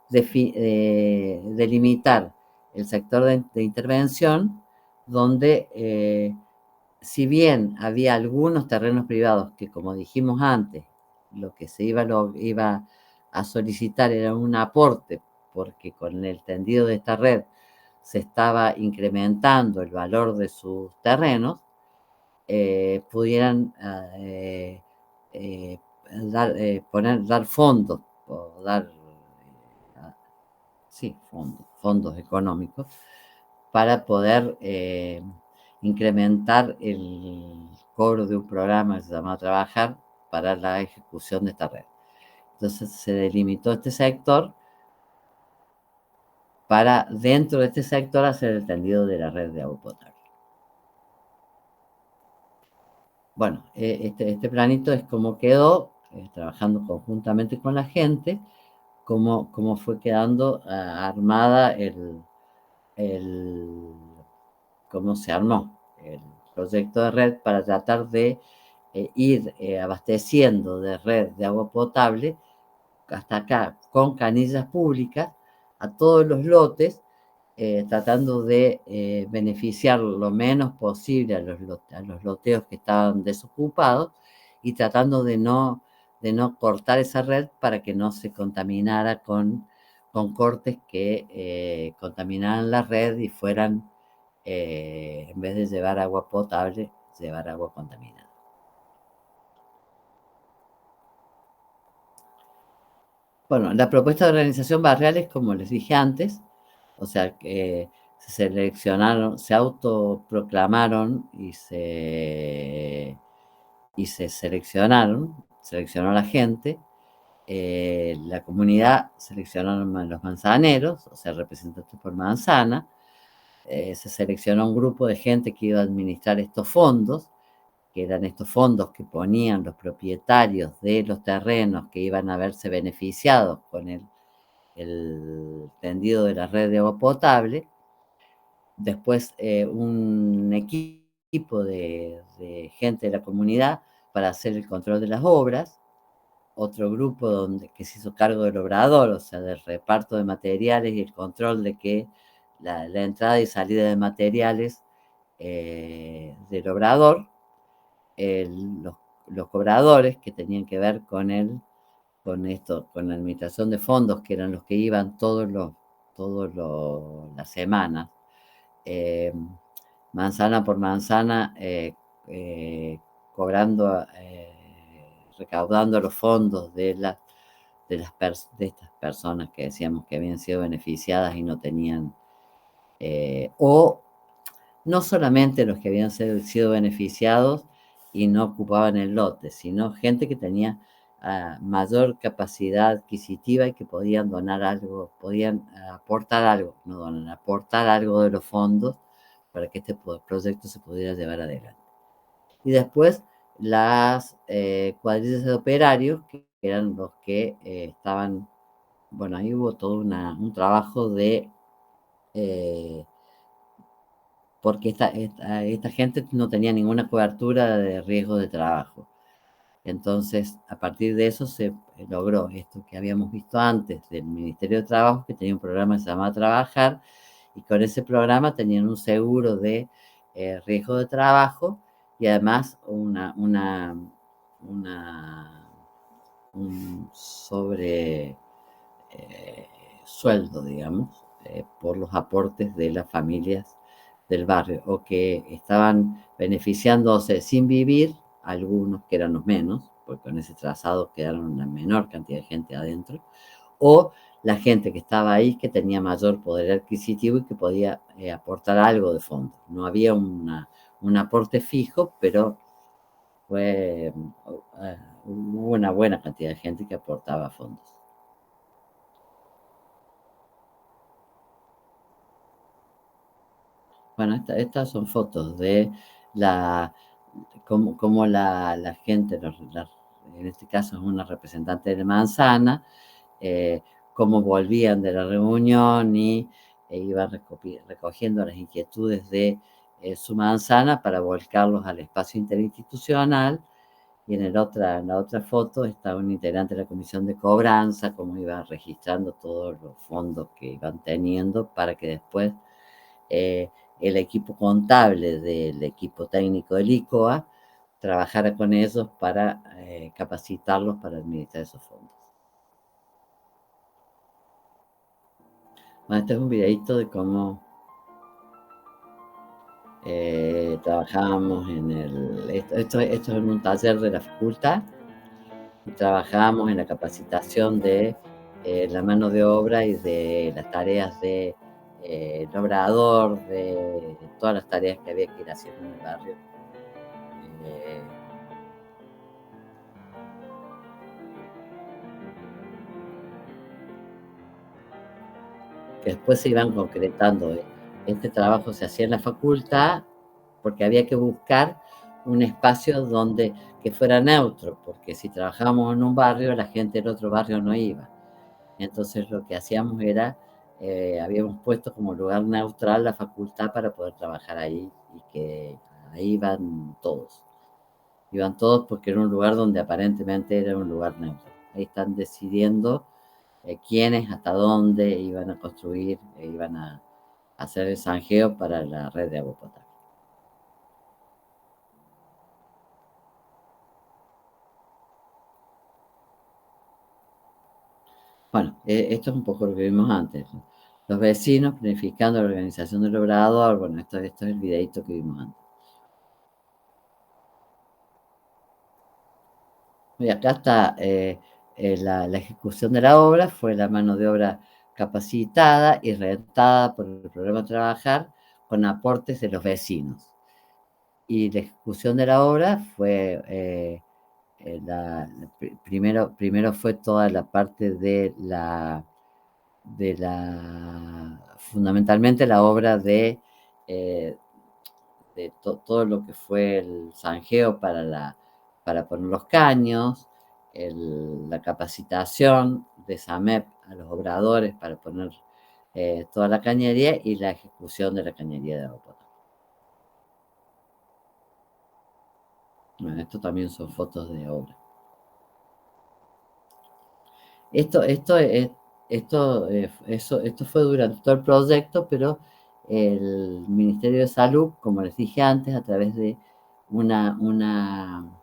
delimitar el sector de intervención, donde si bien había algunos terrenos privados que, como dijimos antes, lo que se iba a solicitar era un aporte, porque con el tendido de esta red se estaba incrementando el valor de sus terrenos, pudieran dar fondos, o dar fondos económicos para poder incrementar el cobro de un programa que se llama Trabajar para la ejecución de esta red. Entonces se delimitó este sector para, dentro de este sector, hacer el tendido de la red de agua potable. Bueno, este planito es como quedó, trabajando conjuntamente con la gente, cómo fue quedando armada cómo se armó el proyecto de red para tratar de ir abasteciendo de red de agua potable hasta acá con canillas públicas a todos los lotes, tratando de beneficiar lo menos posible a los loteos que estaban desocupados y tratando de no cortar esa red para que no se contaminara con cortes que contaminaran la red y fueran, en vez de llevar agua potable, llevar agua contaminada. Bueno, la propuesta de organización barrial es como les dije antes, o sea, que se autoproclamaron y se seleccionó a la gente, la comunidad seleccionaron a los manzaneros, o sea, representantes por manzana, se seleccionó un grupo de gente que iba a administrar estos fondos, que eran estos fondos que ponían los propietarios de los terrenos que iban a verse beneficiados con el tendido de la red de agua potable. Después un equipo de gente de la comunidad para hacer el control de las obras, otro grupo que se hizo cargo del obrador, o sea, del reparto de materiales y el control de que la entrada y salida de materiales del obrador, los cobradores que tenían que ver con la administración de fondos, que eran los que iban las semanas, manzana por manzana, cobrando, recaudando los fondos de estas personas que decíamos que habían sido beneficiadas y no tenían, o no solamente los que habían sido beneficiados y no ocupaban el lote, sino gente que tenía mayor capacidad adquisitiva y que podían donar algo, podían aportar algo, no donar, aportar algo de los fondos para que este proyecto se pudiera llevar adelante. Y después las cuadrillas de operarios, que eran los que estaban, bueno, ahí hubo todo un trabajo de porque esta gente no tenía ninguna cobertura de riesgo de trabajo. Entonces, a partir de eso se logró esto que habíamos visto antes del Ministerio de Trabajo, que tenía un programa que se llamaba Trabajar, y con ese programa tenían un seguro de riesgo de trabajo y además un sobre sueldo, digamos, por los aportes de las familias del barrio, o que estaban beneficiándose sin vivir, algunos que eran los menos, porque con ese trazado quedaron una menor cantidad de gente adentro, o la gente que estaba ahí que tenía mayor poder adquisitivo y que podía aportar algo de fondo. No había un aporte fijo, pero hubo una buena cantidad de gente que aportaba fondos. Bueno, estas son fotos de la cómo la gente, en este caso es una representante de Manzana, eh, cómo volvían de la reunión y iban recogiendo las inquietudes de su manzana para volcarlos al espacio interinstitucional. Y en la otra foto está un integrante de la comisión de cobranza, cómo iba registrando todos los fondos que iban teniendo para que después eh, el equipo contable del equipo técnico del ICOA trabajara con ellos para capacitarlos para administrar esos fondos. Bueno, este es un videito de cómo trabajábamos esto es en un taller de la facultad, y trabajábamos en la capacitación de la mano de obra y de las tareas de el obrador, de todas las tareas que había que ir haciendo en el barrio. Eh, que después se iban concretando. Este trabajo se hacía en la facultad porque había que buscar un espacio donde que fuera neutro, porque si trabajábamos en un barrio, la gente del otro barrio no iba. Entonces lo que hacíamos era, habíamos puesto como lugar neutral la facultad para poder trabajar ahí y que ahí iban todos porque era un lugar donde aparentemente era un lugar neutro. Ahí están decidiendo quiénes, hasta dónde iban a construir, iban a hacer el zanjeo para la red de agua potable. Bueno, esto es un poco lo que vimos antes. Los vecinos planificando la organización del obrador. Bueno, esto es el videito que vimos antes. Y acá está la ejecución de la obra, fue la mano de obra capacitada y rentada por el programa Trabajar con aportes de los vecinos. Y la ejecución de la obra fue, primero fue toda la parte fundamentalmente la obra eh, todo lo que fue el zanjeo para poner los caños, la capacitación de SAMEP a los obradores para poner toda la cañería y la ejecución de la cañería de agua potable. Bueno, esto también son fotos de obra. Esto, esto, es, esto fue durante todo el proyecto, pero el Ministerio de Salud, como les dije antes, a través de una, una,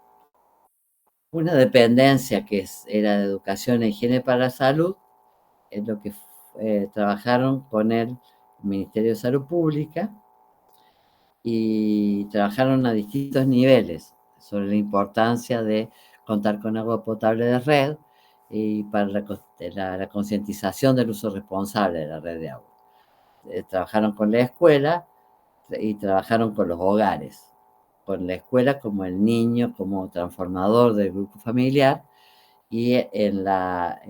una dependencia era de Educación e Higiene para la Salud, es lo que trabajaron con el Ministerio de Salud Pública y trabajaron a distintos niveles sobre la importancia de contar con agua potable de red y para la concientización del uso responsable de la red de agua. Trabajaron con la escuela y trabajaron con los hogares, con la escuela como el niño, como transformador del grupo familiar, y en las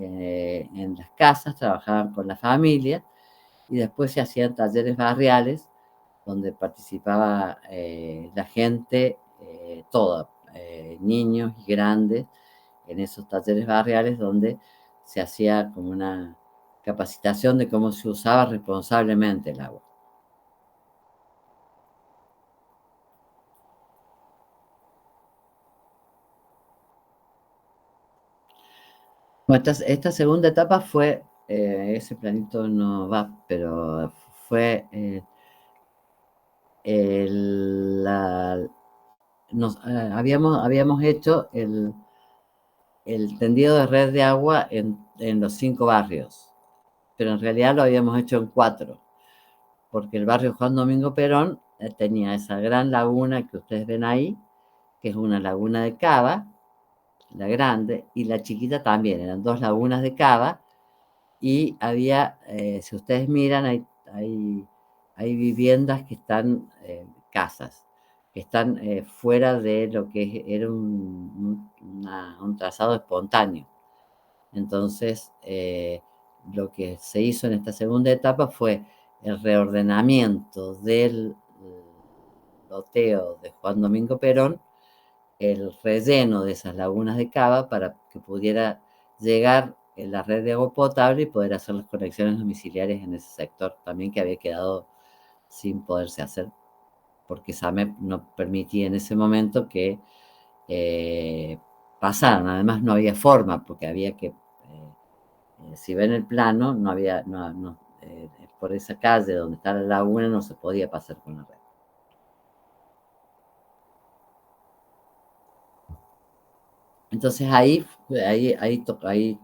casas trabajaban con la familia y después se hacían talleres barriales donde participaba la gente toda, niños y grandes, en esos talleres barriales donde se hacía como una capacitación de cómo se usaba responsablemente el agua. Bueno, esta segunda etapa fue, ese planito no va, pero fue habíamos hecho el tendido de red de agua en los 5 barrios, pero en realidad lo habíamos hecho en 4, porque el barrio Juan Domingo Perón tenía esa gran laguna que ustedes ven ahí, que es una laguna de cava, la grande, y la chiquita también, eran 2 lagunas de cava, y había, si ustedes miran, hay viviendas que están, casas, que están fuera de lo que era un trazado espontáneo. Entonces, lo que se hizo en esta segunda etapa fue el reordenamiento del loteo de Juan Domingo Perón, el relleno de esas lagunas de cava para que pudiera llegar en la red de agua potable y poder hacer las conexiones domiciliarias en ese sector también, que había quedado sin poderse hacer, porque SAMEP no permitía en ese momento que pasaran. Además no había forma, porque había que, si ven el plano, no había, por esa calle donde está la laguna no se podía pasar con la red. Entonces ahí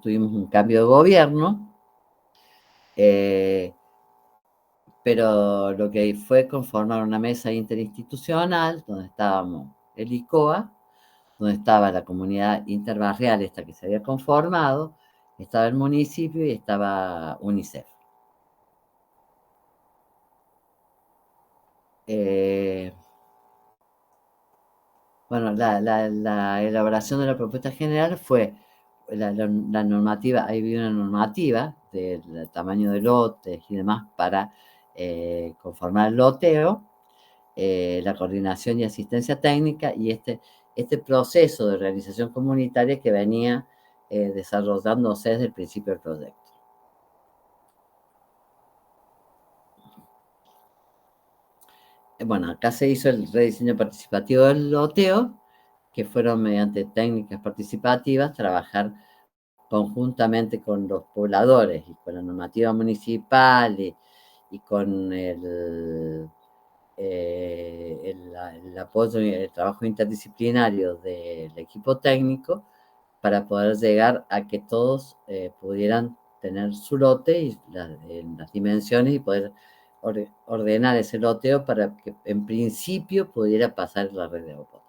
tuvimos un cambio de gobierno, pero lo que fue conformar una mesa interinstitucional donde estábamos el ICOA, donde estaba la comunidad interbarrial esta que se había conformado, estaba el municipio y estaba UNICEF. Bueno, la elaboración de la propuesta general fue la normativa. Ahí había una normativa del tamaño de lotes y demás para conformar el loteo, la coordinación y asistencia técnica y este proceso de organización comunitaria que venía desarrollándose desde el principio del proyecto. Bueno, acá se hizo el rediseño participativo del loteo, que fueron mediante técnicas participativas, trabajar conjuntamente con los pobladores y con la normativa municipal y con el apoyo y el trabajo interdisciplinario del equipo técnico para poder llegar a que todos pudieran tener su lote y las dimensiones y poder ordenar ese loteo para que en principio pudiera pasar la red de agua potable.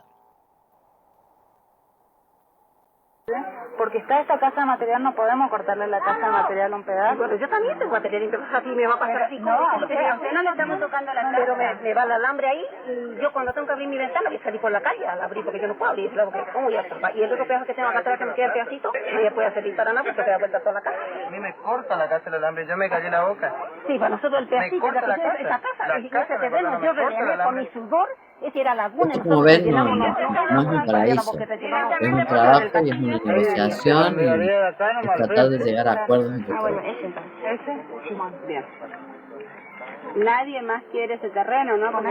Porque está esta casa de material, no podemos cortarle la casa de material un pedazo. Bueno, yo también tengo material y a ti me va a pasar así. No, a usted no le estamos tocando la casa. Pero me va el alambre ahí y yo cuando tengo que abrir mi ventana voy a salir por la calle a abrir porque yo no puedo abrir. ¿Cómo voy a tapar? Y el otro pedazo que tengo acá atrás que me queda el pedacito, no voy a poder salir para nada porque se da vuelta toda la casa. A mí me corta la casa el alambre, yo me callé la boca. Sí, para nosotros el pedacito, esa casa, y ese terreno yo rellené con mi sudor. Esa era laguna. Esto, como ven, no es un paraíso, es un trabajo y es una negociación y es tratar de llegar a acuerdos entre todos. Bueno, ese, sí, bien. Nadie más quiere ese terreno, ¿no? Porque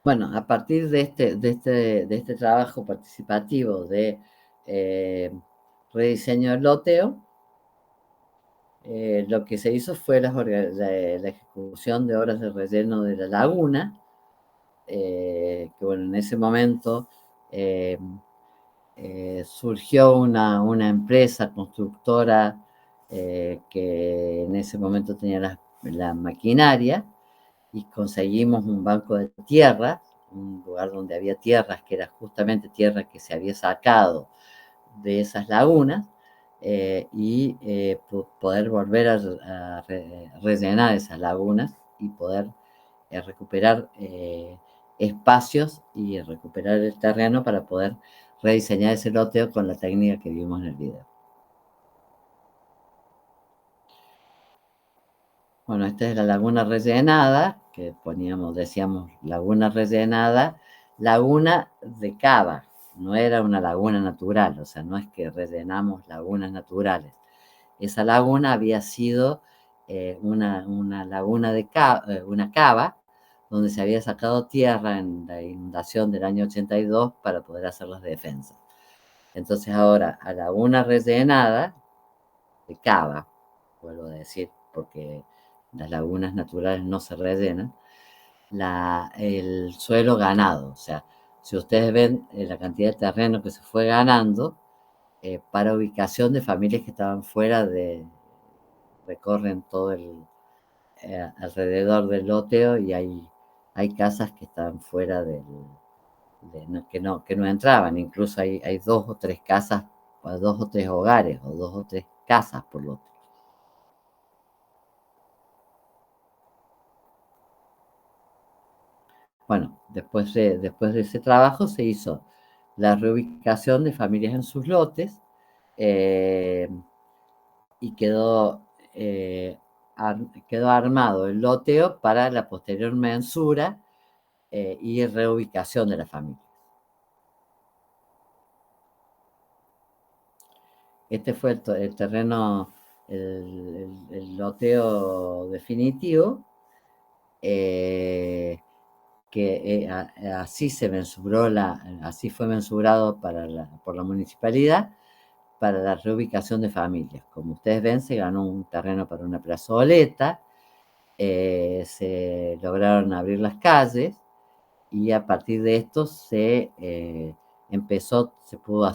Bueno, a partir de este trabajo participativo de rediseño del loteo, lo que se hizo fue la ejecución de obras de relleno de la laguna, que bueno, en ese momento surgió una empresa constructora que en ese momento tenía la maquinaria, y conseguimos un banco de tierra, un lugar donde había tierras, que era justamente tierra que se había sacado de esas lagunas, y poder volver a rellenar esas lagunas y poder recuperar espacios y recuperar el terreno para poder rediseñar ese loteo con la técnica que vimos en el video. Bueno, esta es la laguna rellenada, que decíamos laguna rellenada, laguna de cava, no era una laguna natural, o sea, no es que rellenamos lagunas naturales. Esa laguna había sido una laguna de una cava, donde se había sacado tierra en la inundación del año 82 para poder hacer las defensas. Entonces ahora, a laguna rellenada de cava, vuelvo a decir, porque las lagunas naturales no se rellenan, el suelo ganado. O sea, si ustedes ven la cantidad de terreno que se fue ganando para ubicación de familias que estaban fuera recorren todo alrededor del loteo y hay hay casas que están fuera que no entraban. Incluso hay 2 o 3 casas, o 2 o 3 hogares, o 2 o 3 casas por lote. Bueno, después de ese trabajo se hizo la reubicación de familias en sus lotes, y quedó armado el loteo para la posterior mensura y reubicación de la familia. Este fue el terreno, el loteo definitivo, que así fue mensurado por la municipalidad para la reubicación de familias. Como ustedes ven, se ganó un terreno para una plazoleta, se lograron abrir las calles, y a partir de esto se pudo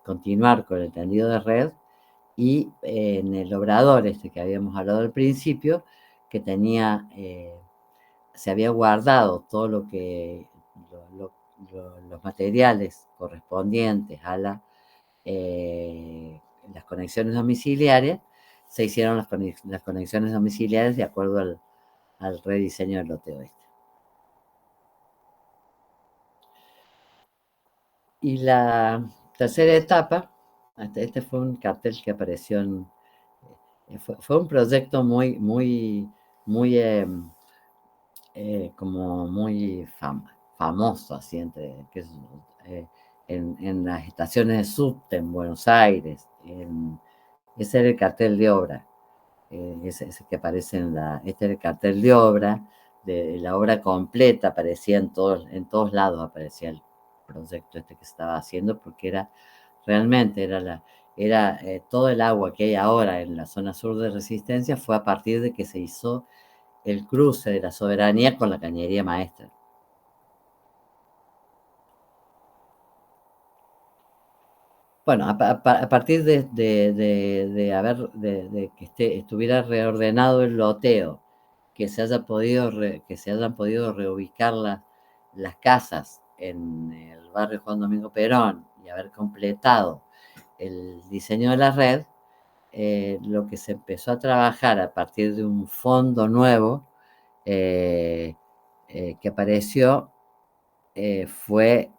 continuar con el tendido de red, y en el obrador que habíamos hablado al principio, que se había guardado todo los materiales correspondientes a las conexiones domiciliarias. Se hicieron las conexiones domiciliarias de acuerdo al rediseño del loteo este. Y la tercera etapa, este fue un cartel que apareció fue un proyecto muy, muy, muy, como muy famoso, así en las estaciones de subte en Buenos Aires. Ese era el cartel de obra, ese que aparece este era el cartel de obra, de la obra completa, aparecía en todos lados, aparecía el proyecto que se estaba haciendo, porque realmente era todo el agua que hay ahora en la zona sur de Resistencia fue a partir de que se hizo el cruce de la Soberanía con la Cañería Maestra. Bueno, a partir de que estuviera reordenado el loteo, que se hayan podido reubicar las casas en el barrio Juan Domingo Perón, y haber completado el diseño de la red, lo que se empezó a trabajar a partir de un fondo nuevo que apareció, fue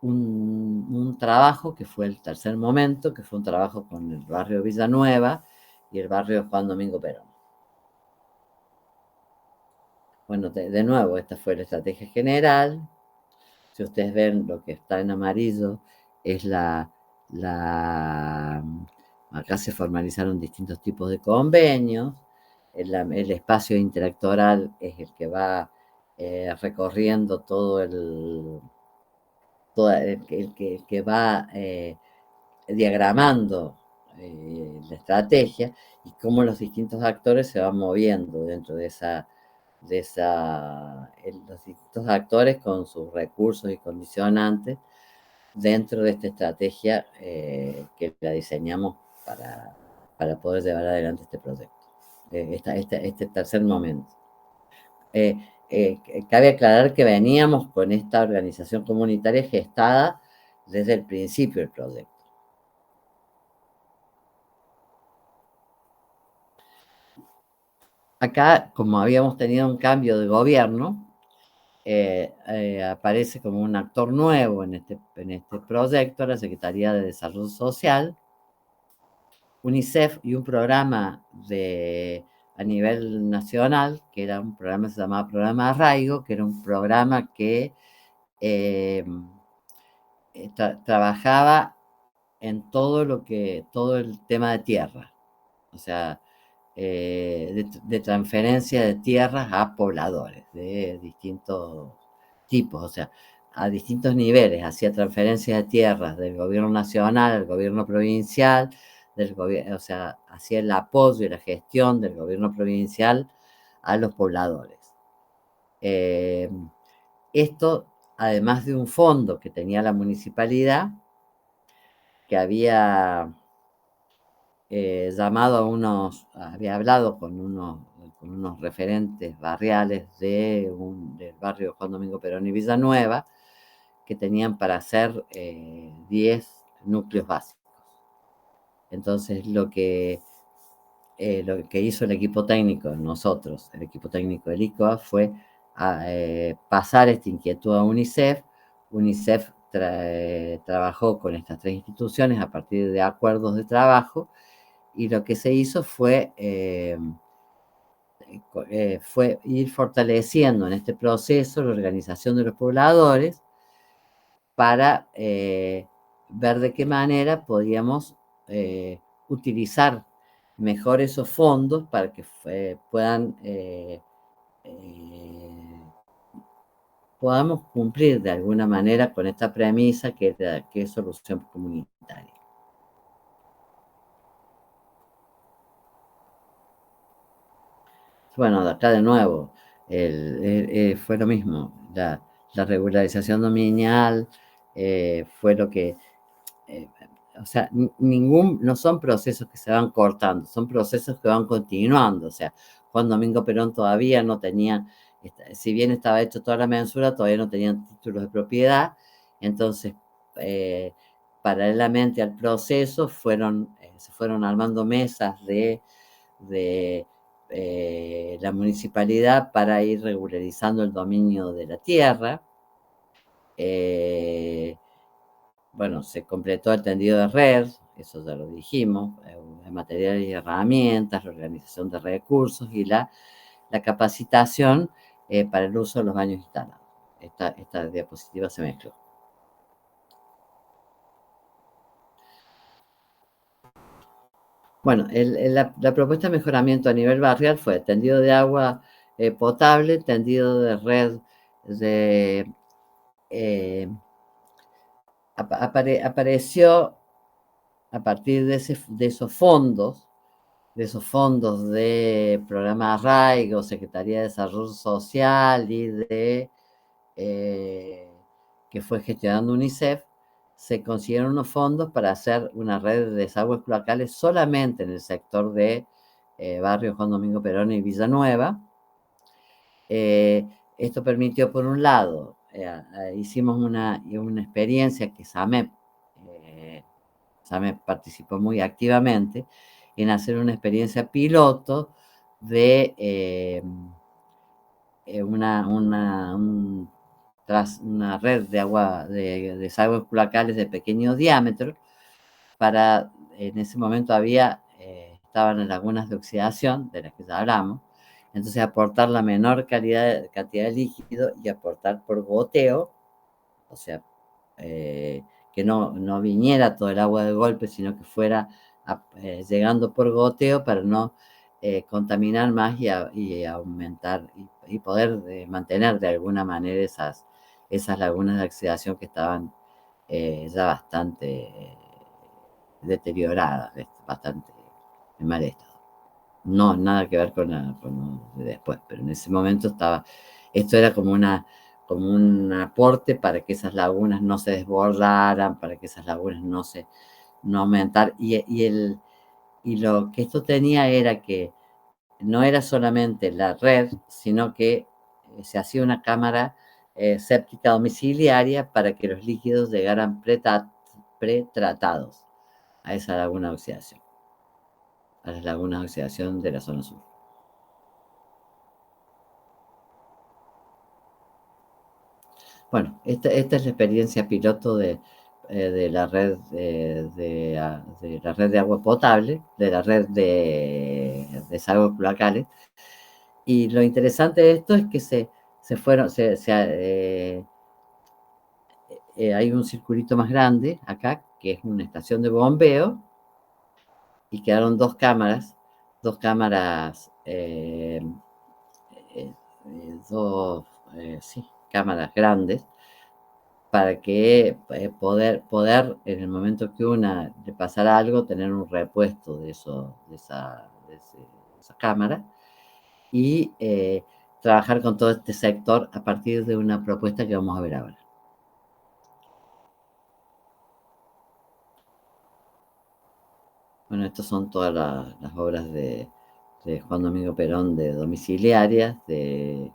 un trabajo que fue el tercer momento, que fue un trabajo con el barrio Villanueva y el barrio Juan Domingo Perón. Bueno, de nuevo, esta fue la estrategia general. Si ustedes ven, lo que está en amarillo es acá se formalizaron distintos tipos de convenios. El espacio interactoral es el que va recorriendo todo el que va diagramando la estrategia, y cómo los distintos actores se van moviendo dentro de los distintos actores con sus recursos y condicionantes dentro de esta estrategia que la diseñamos para poder llevar adelante este proyecto, este tercer momento. Cabe aclarar que veníamos con esta organización comunitaria gestada desde el principio del proyecto. Acá, como habíamos tenido un cambio de gobierno, aparece como un actor nuevo en este proyecto la Secretaría de Desarrollo Social, UNICEF, y un programa a nivel nacional, que era un programa que se llamaba Programa Arraigo, que era un programa que trabajaba en todo el tema de tierra, o sea, de transferencia de tierras a pobladores de distintos tipos, o sea, a distintos niveles. Hacía transferencias de tierras del gobierno nacional al gobierno provincial, o sea, hacía el apoyo y la gestión del gobierno provincial a los pobladores. Esto, además de un fondo que tenía la municipalidad, que había había hablado con con unos referentes barriales del barrio Juan Domingo Perón y Villanueva, que tenían para hacer 10 núcleos básicos. Entonces, lo que hizo el equipo técnico, nosotros, el equipo técnico del ICOA, fue pasar esta inquietud a UNICEF. UNICEF trabajó con estas 3 instituciones a partir de acuerdos de trabajo, y lo que se hizo fue ir fortaleciendo en este proceso la organización de los pobladores para ver de qué manera podíamos utilizar mejor esos fondos para que podamos cumplir de alguna manera con esta premisa que es solución comunitaria. Bueno, acá de nuevo, fue lo mismo, la regularización dominial fue lo que, o sea, no son procesos que se van cortando, son procesos que van continuando. O sea, Juan Domingo Perón todavía no tenía, si bien estaba hecho toda la mensura, todavía no tenían títulos de propiedad. Entonces, paralelamente al proceso, se fueron armando mesas de la municipalidad para ir regularizando el dominio de la tierra. Bueno, se completó el tendido de red, eso ya lo dijimos, materiales y herramientas, la organización de recursos y la capacitación para el uso de los baños instalados. Esta diapositiva se mezcló. Bueno, la propuesta de mejoramiento a nivel barrial fue tendido de agua potable, tendido de red apareció a partir de esos fondos de programa Arraigo, Secretaría de Desarrollo Social y que fue gestionando UNICEF. Se consiguieron unos fondos para hacer una red de desagües cloacales solamente en el sector de barrio Juan Domingo Perón y Villanueva. Esto permitió, por un lado, hicimos una experiencia que SAMEP participó muy activamente en hacer una experiencia piloto de una red de agua de desagües cloacales de pequeño diámetro. En ese momento estaban en lagunas de oxidación, de las que ya hablamos. Entonces, aportar la menor cantidad de líquido y aportar por goteo, o sea, que no viniera todo el agua de golpe, sino que fuera llegando por goteo para no contaminar más y aumentar y poder mantener de alguna manera esas lagunas de oxidación que estaban ya bastante deterioradas, bastante en mal estado. No, nada que ver con lo de después, pero en ese momento esto era como un aporte para que esas lagunas no se desbordaran, para que esas lagunas no aumentaran. Y lo que esto tenía era que no era solamente la red, sino que se hacía una cámara séptica domiciliaria para que los líquidos llegaran pretratados a esa laguna de oxidación, a las lagunas de oxidación de la zona sur. Bueno, esta es la experiencia piloto de la red de la red de agua potable, de la red de desagües cloacales. Y lo interesante de esto es que hay un circulito más grande acá, que es una estación de bombeo, y quedaron dos cámaras, cámaras grandes, para que poder en el momento que una le pasara algo, tener un repuesto de esa cámara y trabajar con todo este sector a partir de una propuesta que vamos a ver ahora. Bueno, estas son todas las obras de de Juan Domingo Perón de domiciliarias, de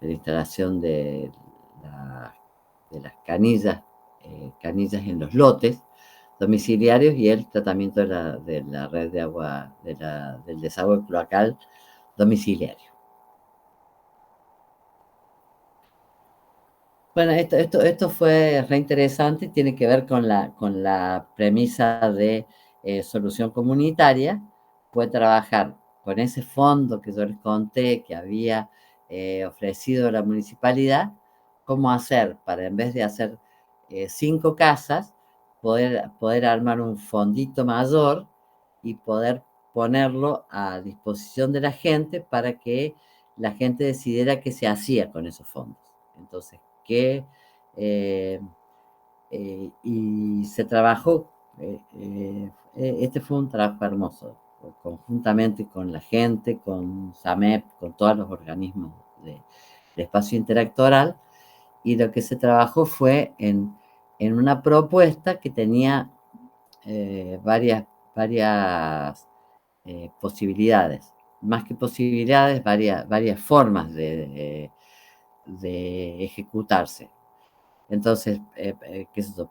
la instalación de las canillas en los lotes domiciliarios y el tratamiento de la red de agua, del desagüe cloacal domiciliario. Bueno, esto fue re interesante y tiene que ver con la premisa de solución comunitaria. Fue trabajar con ese fondo que yo les conté que había ofrecido la municipalidad, cómo hacer para, en vez de hacer 5 casas, poder armar un fondito mayor y poder ponerlo a disposición de la gente para que la gente decidiera qué se hacía con esos fondos. Entonces, y se trabajó, este fue un trabajo hermoso, conjuntamente con la gente, con SAMEP, con todos los organismos del espacio interactoral, y lo que se trabajó fue en una propuesta que tenía varias posibilidades, más que posibilidades, varias formas de ejecutarse. Entonces, ¿qué es eso?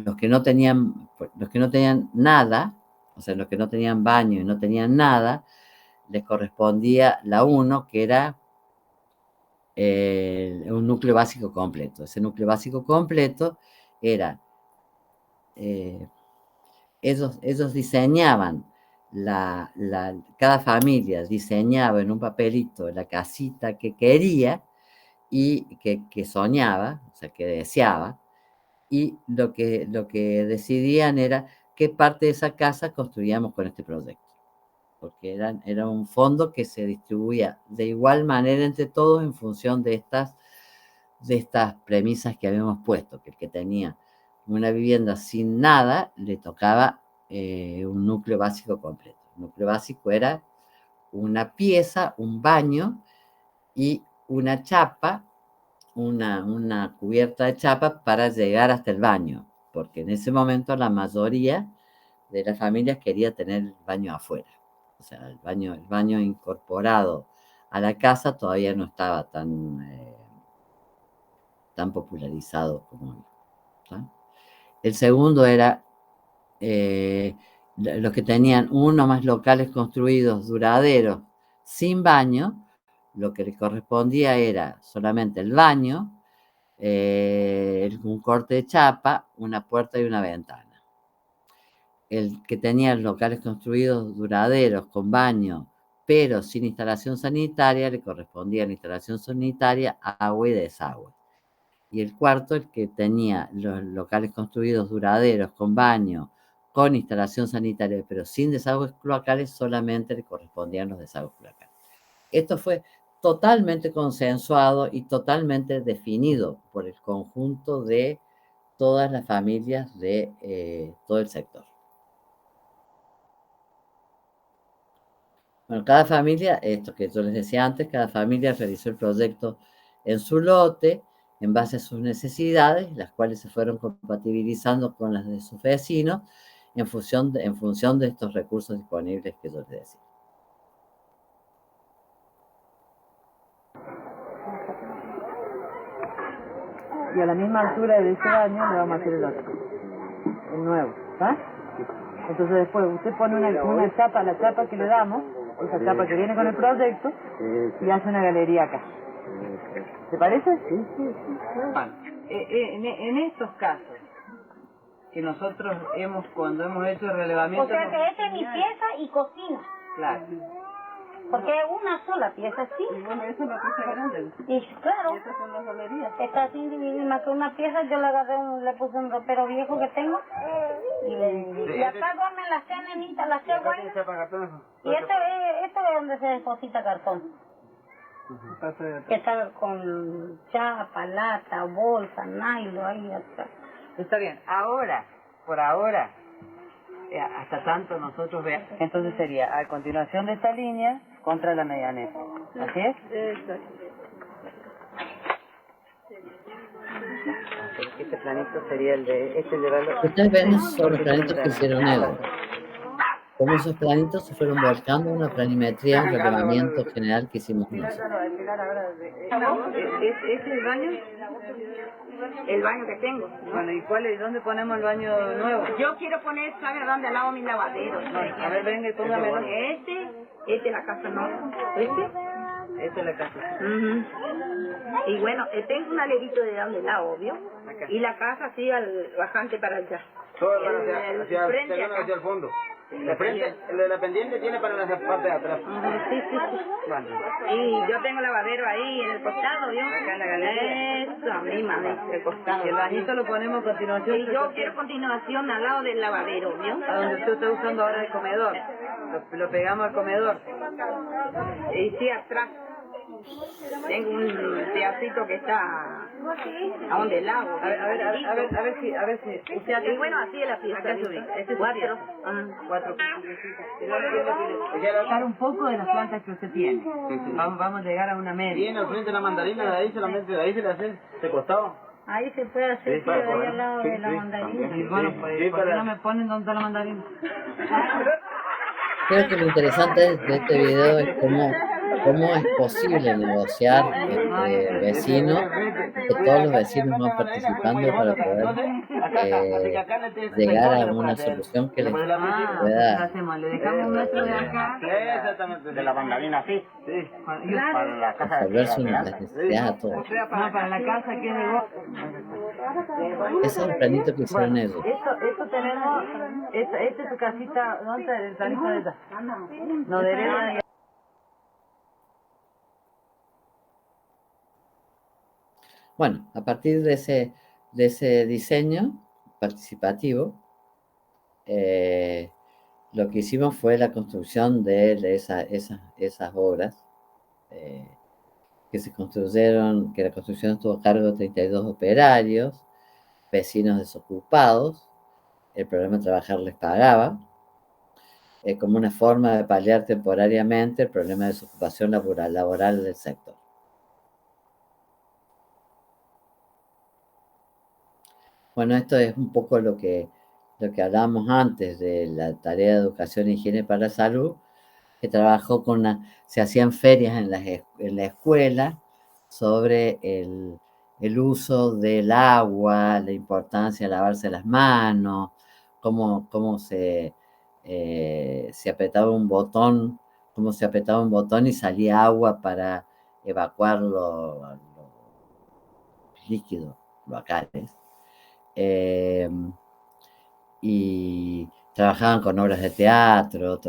Los que no tenían nada, o sea, los que no tenían baño y no tenían nada, les correspondía la 1, que era un núcleo básico completo. Ese núcleo básico completo era, ellos diseñaban, cada familia diseñaba en un papelito la casita que quería y que soñaba, o sea, que deseaba, y lo que decidían era qué parte de esa casa construíamos con este proyecto, porque era un fondo que se distribuía de igual manera entre todos en función de estas premisas que habíamos puesto, que el que tenía una vivienda sin nada le tocaba un núcleo básico completo. El núcleo básico era una pieza, un baño y una chapa, una cubierta de chapa para llegar hasta el baño, porque en ese momento la mayoría de las familias quería tener el baño afuera. O sea, el baño incorporado a la casa todavía no estaba tan popularizado como hoy, ¿sí? El segundo era los que tenían uno más locales construidos duraderos sin baño, lo que les correspondía era solamente el baño, un corte de chapa, una puerta y una ventana. El que tenía locales construidos duraderos con baño, pero sin instalación sanitaria, le correspondía la instalación sanitaria, agua y desagüe. Y el cuarto, el que tenía los locales construidos duraderos con baño, con instalación sanitaria, pero sin desagües cloacales, solamente le correspondían los desagües cloacales. Esto fue totalmente consensuado y totalmente definido por el conjunto de todas las familias de todo el sector. Bueno, cada familia, esto que yo les decía antes, cada familia realizó el proyecto en su lote, en base a sus necesidades, las cuales se fueron compatibilizando con las de sus vecinos, en función de estos recursos disponibles que yo les decía. Y a la misma altura de ese baño le vamos a hacer el otro, el nuevo, ¿está? Entonces después usted pone una chapa, la chapa que le damos, esa chapa que viene con el proyecto, y hace una galería acá. ¿Te parece? Sí. En estos casos que nosotros cuando hemos hecho el relevamiento... O sea que esta es mi pieza y cocina. Claro. Porque es una sola pieza, ¿sí? Y bueno, eso es la pieza grande. Y claro. Y estas son las galerías. Está sin dividir más que una pieza, yo le agarré le puse un ropero viejo que tengo. Y acá duermen las tres nenitas, las tres buenas. Y esto es donde se deposita cartón. Que está con chapa, lata, bolsa, nylon, ahí atrás. Está bien, por ahora, hasta tanto nosotros veamos. Entonces sería, a continuación de esta línea, contra la medianera. ¿Así es? Exacto. Este planito sería el de... Este llevarlo... Ustedes ven son los planitos que hicieron ellos. cómo esos planitos se fueron volcando en una planimetría, un relevamiento general que hicimos nosotros. ¿Es el baño? El baño que tengo. Bueno, ¿y cuál es? ¿Dónde ponemos el baño nuevo? Yo quiero poner, ¿sabe dónde? Al lado de mi lavadero. A ver, venga y póngamelo. Este es la casa, ¿no? Esta es la casa. Y bueno, tengo un alerito de donde lavo, ¿vio? Acá. Y la casa así bastante para allá. Todo El hacia frente acá. el fondo. De frente, el de la pendiente tiene para la parte de atrás. Sí. Bueno, Y yo tengo lavadero ahí en el costado, ¿vio? Acá en la galería. Eso, misma, el costado. y el bañito lo ponemos a continuación. Y yo quiero continuación al lado del lavadero, ¿vio? A donde usted está usando ahora el comedor. Lo pegamos al comedor. Y sí, atrás. Tengo un pedacito que está a donde lavo. A ver si. Usted acá. Y bueno, así es la pieza. Acá subí. Este es cuatro. cuatro. Sacar un poco de las plantas que usted tiene. Vamos a llegar a una media. Viene al frente de la mandarina, de ahí solamente, de ahí se le hace, se costaba. Ahí se puede hacer Sí, tiro para ahí poder. al lado de la Sí, mandarina. también. Y bueno, Sí, pues, sí, ¿por qué para- no me ponen dónde está la mandarina? Creo que lo interesante de este video es cómo es posible negociar entre vecinos, que todos los vecinos van participando para poder llegar a una solución que les ¿Qué pueda hacemos? ¿Le dejamos un metro de acá? Exactamente, de la mandarina, sí. Sí. Para la resolver sus necesidades a todos. No, para la casa que es de vos. Ese es el planito que hicieron ellos. Esto tenemos, esta es tu casita, ¿dónde está el planito de esta? No, de arena. Bueno, a partir de ese diseño participativo, lo que hicimos fue la construcción de esas obras que se construyeron, que la construcción estuvo a cargo de 32 operarios, vecinos desocupados. El programa Trabajar les pagaba, como una forma de paliar temporariamente el problema de desocupación laboral del sector. Bueno, esto es un poco lo que hablábamos antes de la tarea de educación e higiene para la salud, que trabajó se hacían ferias en la escuela sobre el uso del agua, la importancia de lavarse las manos, cómo se apretaba un botón, y salía agua para evacuar los líquidos locales. Y trabajaban con obras de teatro,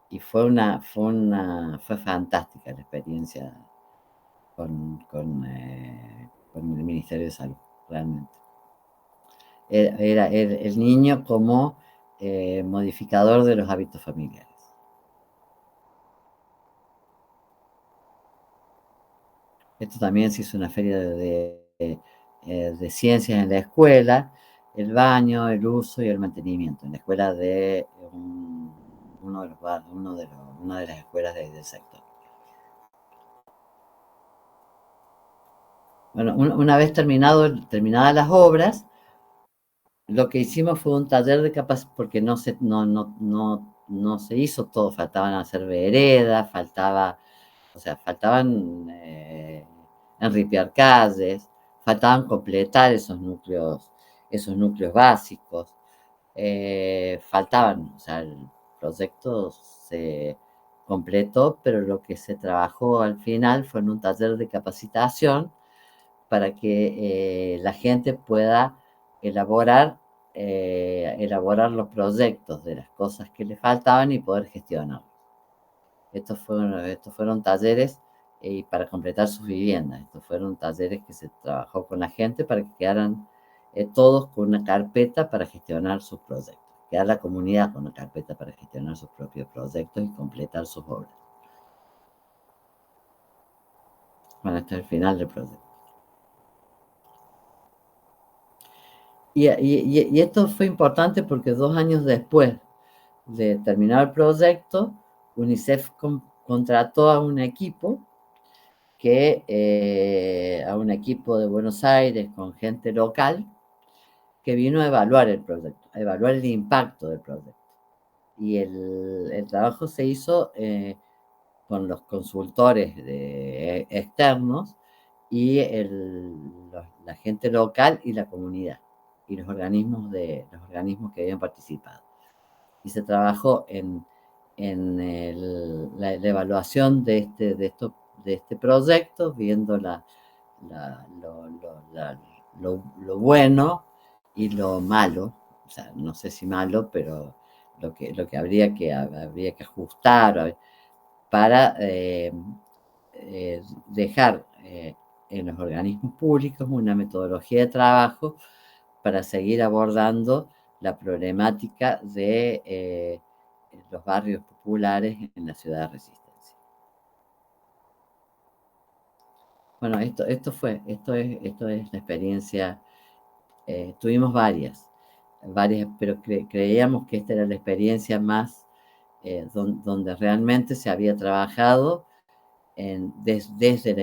y fue fantástica la experiencia con el Ministerio de Salud, realmente. Era el niño como modificador de los hábitos familiares. Esto también se hizo una feria de ciencias en la escuela, el baño, el uso y el mantenimiento, en la escuela de una de las escuelas del sector. Bueno, una vez terminadas las obras, lo que hicimos fue un taller de capacitación, porque no se hizo todo, faltaban hacer veredas, faltaban enripiar calles, faltaban completar esos núcleos básicos, faltaban, o sea, el proyecto se completó, pero lo que se trabajó al final fue en un taller de capacitación para que la gente pueda elaborar los proyectos de las cosas que le faltaban y poder gestionarlos. Estos fueron talleres para completar sus viviendas. Estos fueron talleres que se trabajó con la gente para que quedaran todos con una carpeta para gestionar sus proyectos. Quedar la comunidad con una carpeta para gestionar sus propios proyectos y completar sus obras. Bueno, este es el final del proyecto. Y esto fue importante porque 2 años después de terminar el proyecto, UNICEF contrató a un equipo de Buenos Aires con gente local que vino a evaluar el proyecto, a evaluar el impacto del proyecto. y el trabajo se hizo con los consultores externos y la gente local y la comunidad y los organismos que habían participado. Y se trabajó en la evaluación de este proyecto, viendo lo bueno y lo malo, o sea, no sé si malo, pero lo que habría que ajustar para dejar en los organismos públicos una metodología de trabajo para seguir abordando la problemática de los barrios populares en la ciudad de Resistencia. Bueno, esto es la experiencia. Tuvimos varias, pero creíamos que esta era la experiencia más donde realmente se había trabajado desde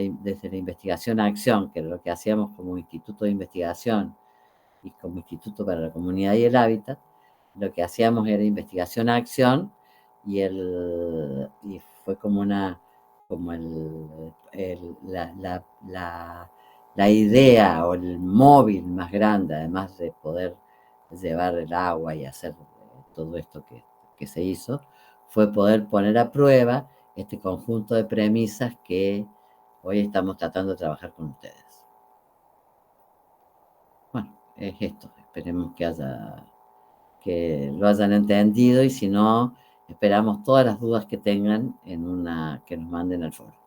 la investigación a acción, que era lo que hacíamos como Instituto de Investigación y como Instituto para la Comunidad y el Hábitat. Lo que hacíamos era investigación a acción y fue como la idea o el móvil más grande, además de poder llevar el agua y hacer todo esto que se hizo, fue poder poner a prueba este conjunto de premisas que hoy estamos tratando de trabajar con ustedes. Bueno, es esto. Esperemos que lo hayan entendido y si no, esperamos todas las dudas que tengan que nos manden al foro.